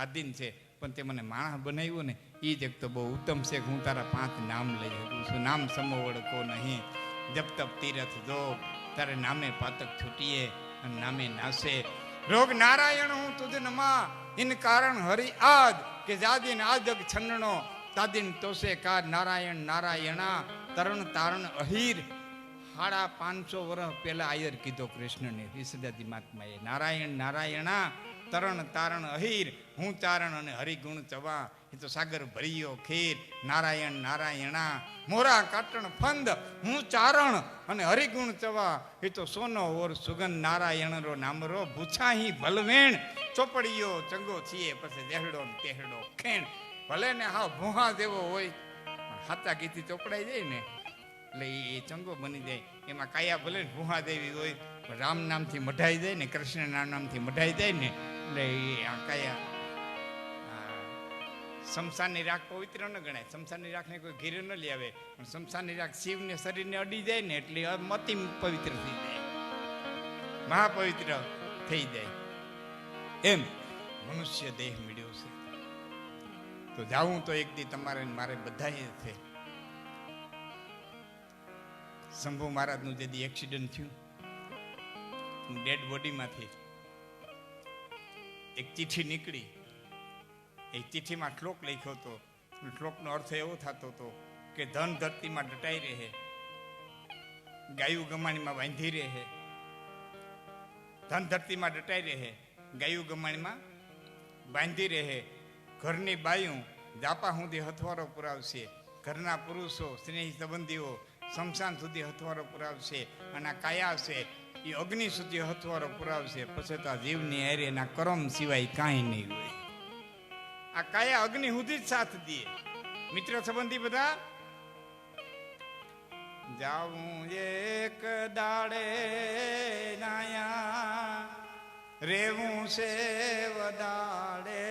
આધીન છે પણ તે મને માણસ બનાવ્યો ને એ જ એક તો બહુ ઉત્તમ છે કે હું તારા 5 નામ લઈ શકું છું. નામ સમોવડકો નહીં જપ તપ તીરથ જો તારે નામે પાતક છૂટીએ અને નામે નાશે. રોગ નારાયણ હું તુજ નમા ઇન કારણ હરિ આદ કે જાદિન આજગ છન્નણો તાદિન તોસે કા નારાયણ નારાયણા તરણ તારણ અહીર. 550 વર્ષ પહેલા આયર કીધો કૃષ્ણને વિસદાદી મહાત્માએ. નારાયણ નારાયણા તરણ તારણ અહીર હું ચારણ અને હરિગુણ ચવા એ તો સાગર ભરિયો ખીર. નારાયણ નારાયણા મોરા કાટણ ફંદ હું ચારણ અને હરિગુણ ચવા એ તો સોનો ઓર સુગંધ. નારાયણ રો નામરો ભૂછાહી ભલવેણ ચોપડીયો ચંગો છીએ પછી દેહડો ને તેહડો ખેણ. ભલે ને હા ભૂહા જેવો હોય હાથા ગીતી ચોપડાઈ જાય ને એટલે એ ચંગો બની જાય. એમાં કાયા ભલે ભૂહા દેવી હોય રામ નામથી મઢાઈ જાય ને કૃષ્ણ નામથી મઢાઈ જાય ને એટલે એ આ કાયા શમશાનની રાખ પવિત્ર ન ગણાય. શમશાનની રાખને કોઈ ઘેરે ન લઈ આવે પણ શમશાનની રાખ શિવને શરીરને અડી જાય ને એટલે અતિ પવિત્ર થઈ જાય મહાપવિત્ર થઈ જાય. એમ મનુષ્ય દેહ મળ્યો છે તો જાવું તો એક દી તમારે મારે બધાએ છે. શંભુ મહારાજનું જે દી એક્સિડન્ટ થયું ડેડ બોડીમાંથી એક ચિઠ્ઠી નીકળી. એ ચિઠ્ઠીમાં શ્લોક લખ્યો હતો. શ્લોકનો અર્થ એવો થતો હતો કે ધન ધરતીમાં દટાઈ રહે, ગાયું ગમાણીમાં બાંધી રહે. ધન ધરતીમાં દટાઈ રહે, ગાયું ગમાણીમાં બાંધી રહે. ઘરની બાયું જાપા સુધી હથવારો પુરાવશે, ઘરના પુરુષો સ્નેહી સંબંધીઓ શમશાન સુધી હથવારો પુરાવશે, અને આ કાયા છે એ અગ્નિ સુધી હથવારો પુરાવશે. પછી તો આ જીવની હારે એના કરમ સિવાય કાંઈ નહીં હોય. આ કાયા અગ્નિ સુધી જ સાથ દે. મિત્ર સંબંધી બધા જાવું એક દાડે નાયા રેવું છે વદાડે.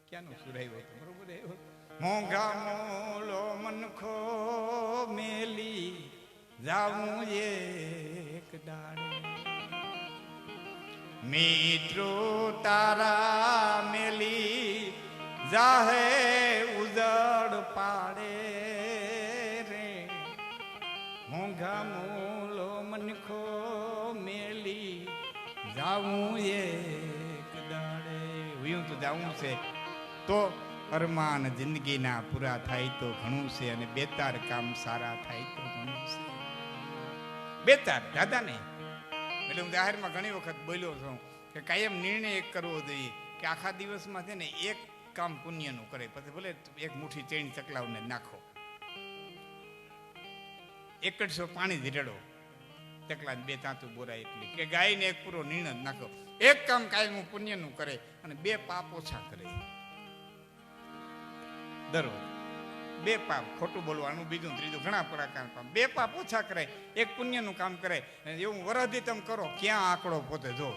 ક્યાંનો સુરાયો હતો બરોબર એવો. મોંઘા મોલો મનખો મેલી જાવું એક દાડે. મિત્રો તારા મેલી જાહે ઉજળ પાડે. જાવું છે તો અરમાન જિંદગીના પૂરા થાય તો ઘણું છે, અને બેતાર કામ સારા થાય તો ઘણું છે. બેતાર દાદા નહીં. એટલે હું જાહેરમાં ઘણી વખત બોલ્યો છું કે કાયમ નિર્ણય એક કરવો જોઈએ કે આખા દિવસમાં છે ને એક કામ પુણ્યનું કરે, પછી ભલે એક મુઠ્ઠી ચેણ ચકલાવને નાખો, 100 પાણી જ રેડો, ચકલા 2 તાંતું બોરાય એટલી, કે ગાયને એક પૂરો નિર્ણય નાખો. એક કામ કાયમ પુણ્યનું કરે અને 2 પાપ ઓછા કરે. દરરોજ 2 પાપ, ખોટું બોલવાનું, બીજું ત્રીજું ઘણા પ્રકાર પાપ, 2 પાપ ઓછા કરે, એક પુણ્યનું કામ કરે. એવું વરદી તમે કરો, ક્યાં આંકડો પોતે જો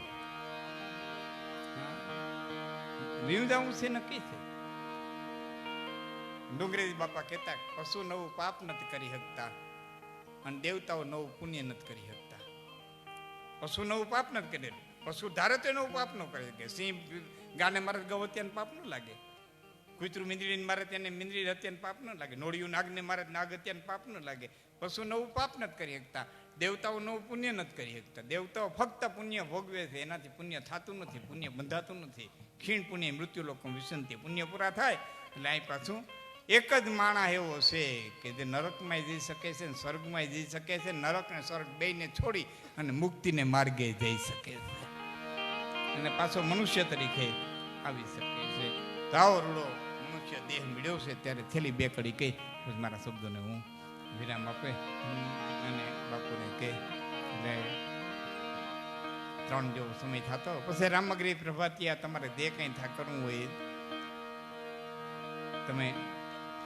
વિવજાવું છે નક્કી છે. ડુંગરેજી બાપા કહેતા પશુ નવું પાપ નથી કરી શકતા અને દેવતાઓ નવું પુણ્ય નથી કરી શકતા. પશુ નવું પાપ નથી કરે, પશુ ધારે તો નવું પાપ ન કરી શકે. સિંહ ગાને મારે ગવત્યાને પાપ ન લાગે, કૂતરું મીંદડીને મારે તેને મીંદડી હત્યાને પાપ ન લાગે, નોળિયું નાગને મારે નાગ હત્યાને પાપ ન લાગે. પશુ નવું પાપ નથી કરી શકતા, દેવતાઓ નવું પુણ્ય નથી કરી શકતા. દેવતાઓ ફક્ત પુણ્ય ભોગવે છે, એનાથી પુણ્ય થતું નથી, પુણ્ય બંધાતું નથી. ખીણ પુણ્ય મૃત્યુ લોકો વિસંતિ, પુણ્ય પૂરા થાય એટલે અહીં પાછું એક જ માણસ એવો છે કે જે નરકમાં જઈ શકે છે, સ્વર્ગમાં જઈ શકે છે. નરક ને સ્વર્ગ બેયને છોડી અને મુક્તિને માર્ગે જઈ શકે છે, અને પાછો મનુષ્ય તરીકે આવી શકે છે. તાવો રૂડો મનુષ્ય દેહ મળ્યો છે ત્યારે છેલ્લી 2 કડી કહી મારા શબ્દોને હું વિરામ આપે અને બાપુને કહે એટલે 3 જેવો સમય થતો. પછી રામગરી પ્રભાતિયા તમારે જે કંઈ કરવું હોય તમે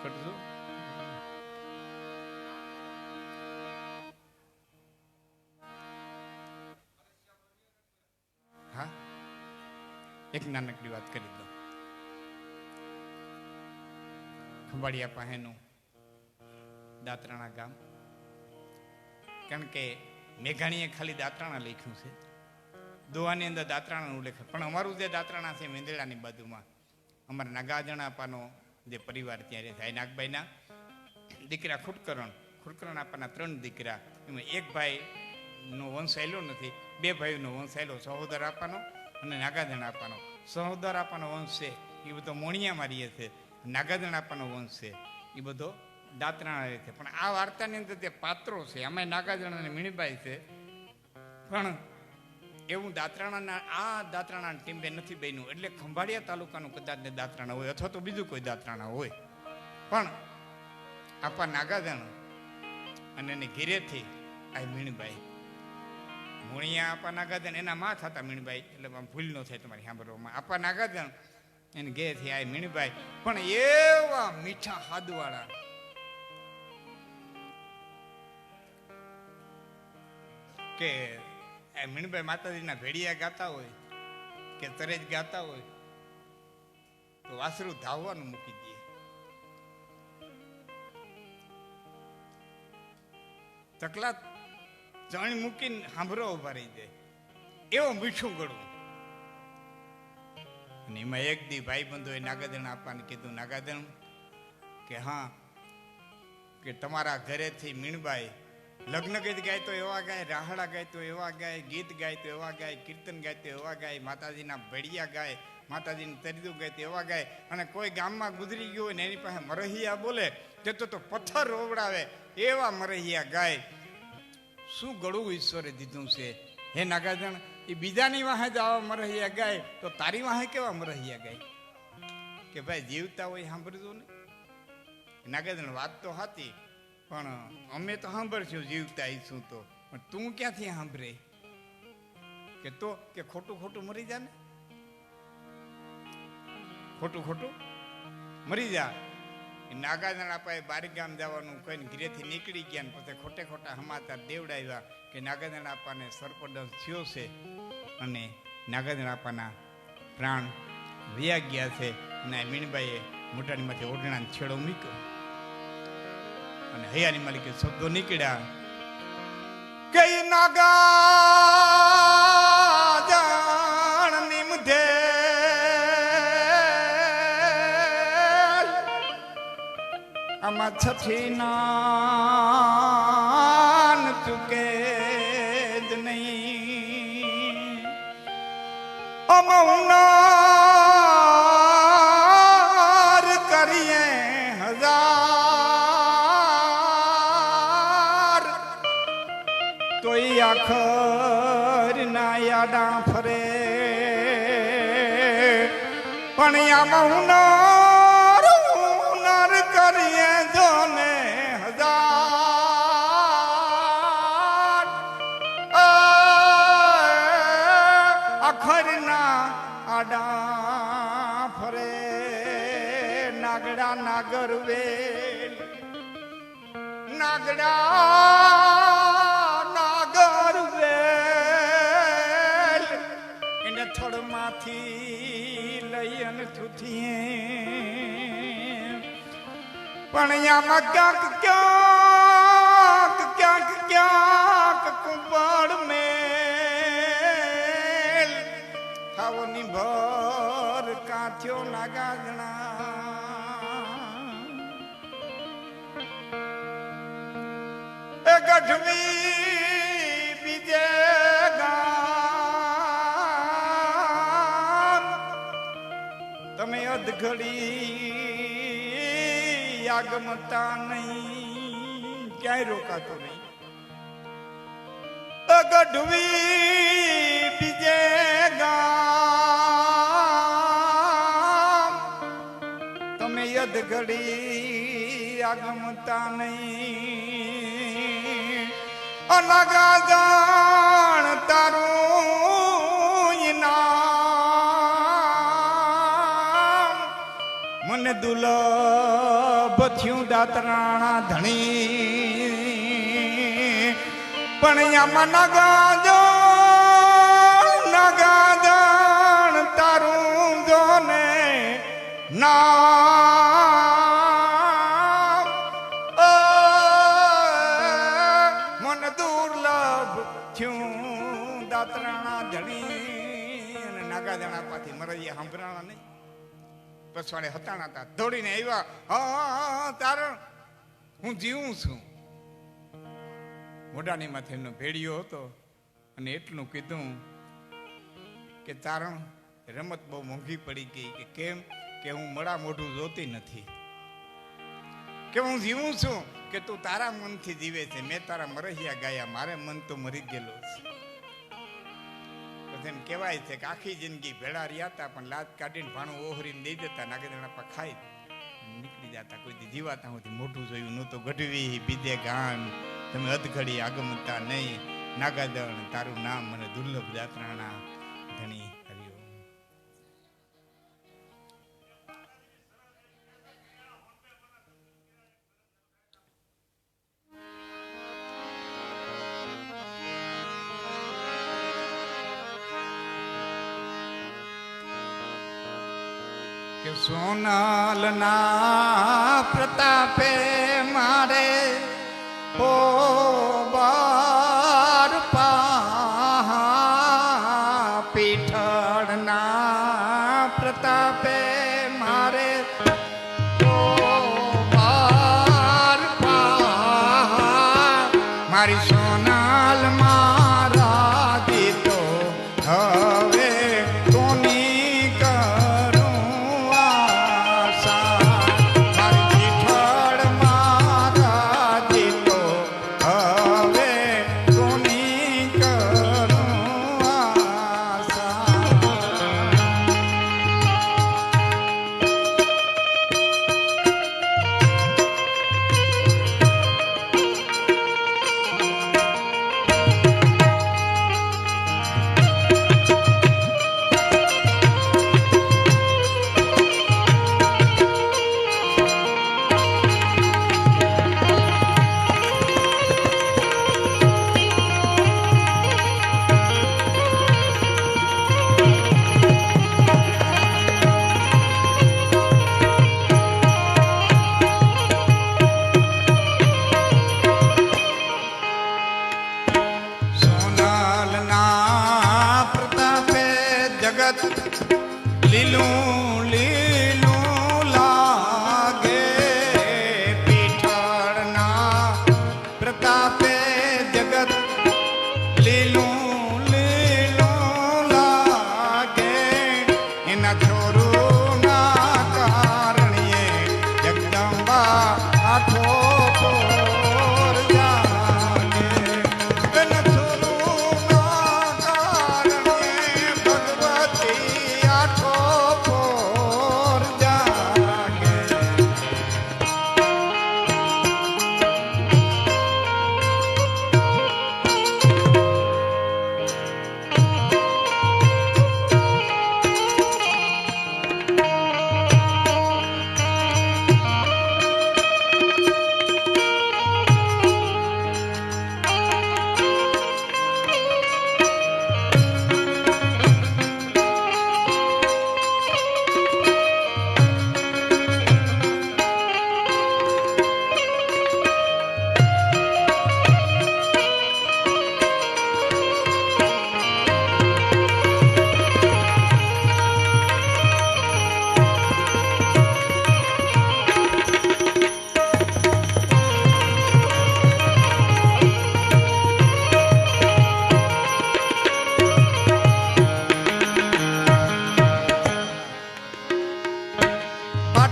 કરજો. હા, એક નાનકડી વાત કરી દો. ખંભાળિયા પાસેનું દાત્રાણા ગામ, કારણ કે મેઘાણીએ ખાલી દાત્રાણા લખ્યું છે, દોવાની અંદર દાત્રાણાનું ઉલ્લેખ, પણ અમારું જે દાત્રાણા છે મેંદરડાની બાજુમાં અમારા નાગાજણ આપાનો જે પરિવાર ત્યાં રહે છે, નાગભાઈના દીકરા ખુટકરણ આપાના 3 દીકરા, એમાં એક ભાઈનો વંશ આવેલો નથી, 2 ભાઈનો વંશ આવેલો, સહોદર આપાનો અને નાગાજણ આપાનો. સહોદર આપાનો વંશ છે એ બધો મોણિયામાં રહીએ છે, નાગાજણ આપાનો વંશ છે એ બધો દાત્રાણા રહે છે. પણ આ વાર્તાની અંદર જે પાત્રો છે આમાં નાગાજણ અને મીણીબાઈ છે, પણ એવું દાત્રાણા ટીમ્બે નથી બન્યું. એટલે ખંભાળિયા તાલુકાનું કદાચ ને દાત્રાણા હોય અથવા તો બીજું કોઈ દાત્રાણા હોય, પણ આપા નાગાજણ અને એની ઘીરેથી આ મીણબાઈ, મોણિયા આપા નાગાજણ એના માં થતા મીણબાઈ, એટલે ભૂલ ન થાય તમારી સાંભળવામાં. આપા નાગાજણ એની ઘેરથી આ મીણબાઈ, પણ એવા મીઠા હાદવાળા કે મીણબાઈ માતાજીના ભેડિયા ગાતા હોય કે તરેજ ગાતા હોય તો વાસરું ધાવવાનું મૂકી દે. તકલા ચણ મૂકીને સાંભળો ઉભા રહી જાય, એવો મીઠું ગળવું. અને એમાં એક દી ભાઈ બંધોએ નાગાજણ આપવાને કીધું, નાગાજણ કે હા કે તમારા ઘરેથી મીણબાઈ લગ્ન ગીત ગાય તો એવા ગાય, રાહડા ગાય તો એવા ગાય, ગીત ગાય તો એવા ગાય, કીર્તન ગાય તો એવા ગાય, માતાજીના ભેડિયા ગાય, માતાજીને તરીદું ગાય તો એવા ગાય. અને કોઈ ગામમાં ગુજરી ગયો હોય ને એની પાસે મરહિયા બોલે તે તો પથ્થર રોવડાવે એવા મરહિયા ગાય. શું ગળું ઈશ્વરે દીધું છે હે નાગાજણ! એ બીજાની વાહે જ આવા મરહિયા ગાય તો તારી વાહે કેવા મરહિયા ગાય? કે ભાઈ જીવતા હોય સાંભળજો ને. નાગાજણ વાત તો હતી, પણ અમે તો સાંભળશું જીવતા આવીશું તો, પણ તું ક્યાંથી સાંભળે? કે તો કે ખોટું ખોટું મરી જા ને, ખોટું ખોટું મરી જા. નાગાજણ આપાએ બારી ગામ જવાનું કહીને ઘરેથી નીકળી ગયા ને પછી ખોટે ખોટા સમાચાર દેવડાવ્યા કે નાગાજણ આપાને સર્પદંશ થયો છે અને નાગાજણ આપાના પ્રાણ વયા ગયા છે. અને મીણબાઈએ મોટાણીમાંથી ઓઢણાને છેડો મૂક્યો અને હૈયાની માલિકે શબ્દો નીકળ્યા કે નાગાજણ નિમધે આમાં છઠી નાન ચૂકે જ નહીં. અમૌના પણ આમાં હુનર કરીએ જોને હજાર અખરના આડા ફરે નાગડા નાગર વેલ નાગડા નાગર વેલ એને થડમાંથી લઈ અને થૂથીએ પણ આમાં ક્યાંક ક્યાંક ક્યાંક ક્યાંક કુંપળ મેલ ખાવોની ભર કાથ્યો નાગાજણા એ ગઢવી બીજે ગામ તમે અધઘડી આગમતા નહીં ક્યાંય રોકાતો નહીં ગઢવી બીજે ગામ તમે અધઘડી આગમતા નહીં અલગા જાણ તારું ઇનામ મને દુલભ થયું દાતરાણા ધણી પણ આમાં નગા જાણ તારું જોને નામ મન દુર્લભ થયું દાતરાણા ધણી અને નાગા જાણા પાછી મરૈયા સાંભળાણા નહીં પછવાડે હતાણા હતા દોડીને આવ્યા હા તારણ હું જીવું છું મોઢાની માથે એમનો ભેડિયો હતો અને એટલું કીધું કે તારણ રમત બહુ મોંઘી પડી ગઈ કે કેમ કે હું મળા મોઢું જોતી નથી કે હું જીવું છું કે તું તારા મનથી જીવે છે મેં તારા મરહિયા ગાયા મારે મન તો મરી ગયેલું છે પછી એમ કહેવાય છે કે આખી જિંદગી ભેળા રહ્યા હતા પણ લાત કાઢીને ભાણું ઓહરીને દઈ દેતા નાગેદણા પર ખાઈ નીકળી જતા કોઈ જીવાતા હોતી મોઢું જોયું નહોતું ગઢવી બીજે ગામ તમે અધઘડી આગમતા નહીં નાગાદણ તારું નામ મને દુર્લભ દાતરાણા ધણી હરિયો કે સોનાલના પ્રતાપે મારે ઓ બાર પા પીઠળના પ્રતાપે મારે ઓ બાર પા મારી સોનાલ મારા દીતો હવે કોની કરું આશા મારી પીઠળ મારા દીતો હવે કોની કરું આશા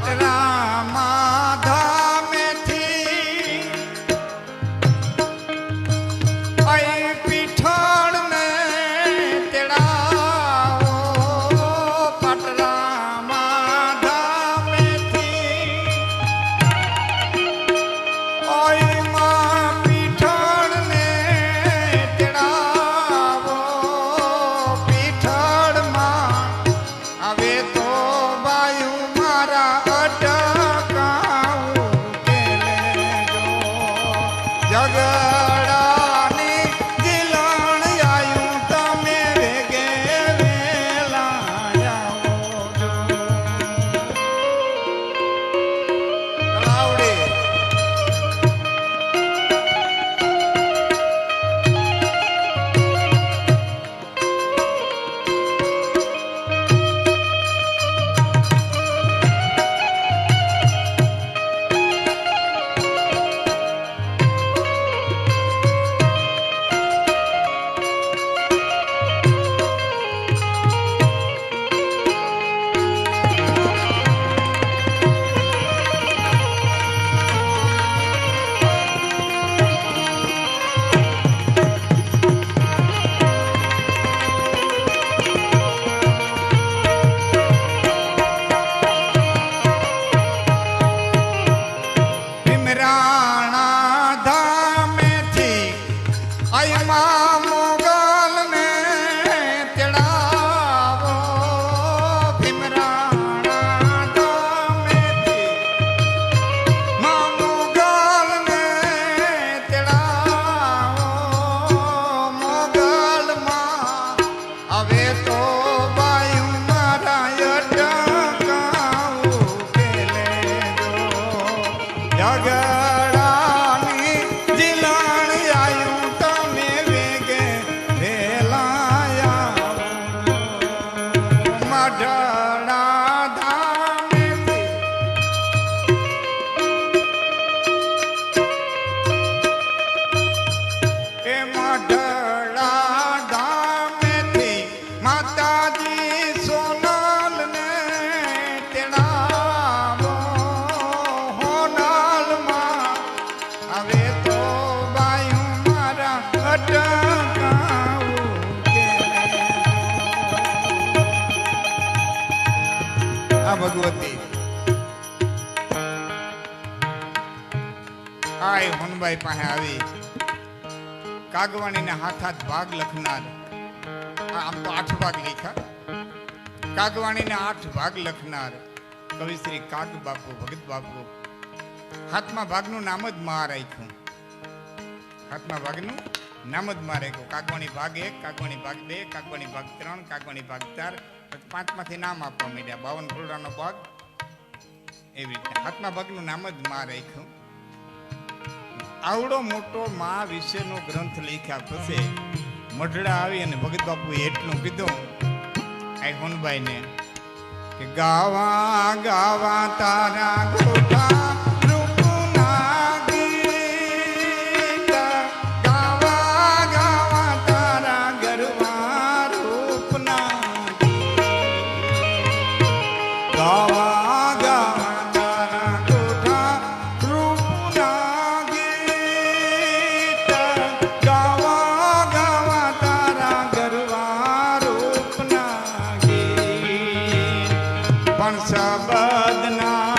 પાટરામાં ધામેથી અહીં પીઠળને તેડાવો પાટરામાં ધામેથી અહીંમાં પીઠળને તેડાવો પીઠળમાં હવે તો બાયું મારા અટકાવું કે લેજો ઝઘડાની જીલણ આયું તમે વેગે વેલા આવો જો તલાવડી ભીમરાણા ધામેથી અહીંમાં મોગલને તેડાવો ભીમરાણા ધામેથી માં મોગલને તેડાવો મોગલમાં હવે તો બાયું મારા અટકાવું કે લેજો ઝઘડાની જીલણ આયું તમે વેગે વેલા આવો મઢડા ધામેથી એ મઢડા ધામેથી માતાજી સોનલને તેડાવો હોનલમાં હવે તો બાયું મારા અટકાવું કે આ ભગવતી આય હોનબાઈ પાસે આવી કાગવાણીના હાથ ભાગ લખનાર આમ તો 8 ભાગ લખ્યા કાગવાણીના 8 ભાગ લખનાર કવિ શ્રી કાગ બાપુ ભગત બાપુ હાથમાં ભાગનું નામ જ માં રાખ્યું હાથમાં ભાગનું નામ જ માં રાખ્યું કાગવાણી ભાગ 1 કાગવાણી ભાગ 2 કાગવાણી ભાગ 3 કાગવાણી ભાગ 4 પાંચમાંથી નામ આપવા માંડ્યા 52 ફૂલડાનો ભાગ એવી રીતે હાથમાં ભાગનું નામ જ માં રાખ્યું આવડો મોટો માં વિશેનો ગ્રંથ લખ્યા પછી મઢડા આવી અને ભગત બાપુએ એટલું કીધું આ હોનબાઈને કે ગાવા ગાવા તારા ગોઠા રૂપના ગીત ગાવા ગાવા તારા ગરવા રૂપના ગીત ગાવા ગાવા તારા ગોઠા રૂપના ગીત ગાવા ગાવા તારા ગરવા રૂપના ગીત પણ સબદના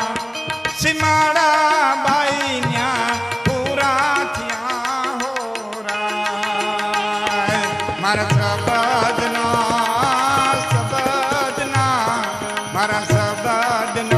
સીમાડા બાઈ ન્યા પૂરા થયા હોરા મારા સબદના મારા સબદના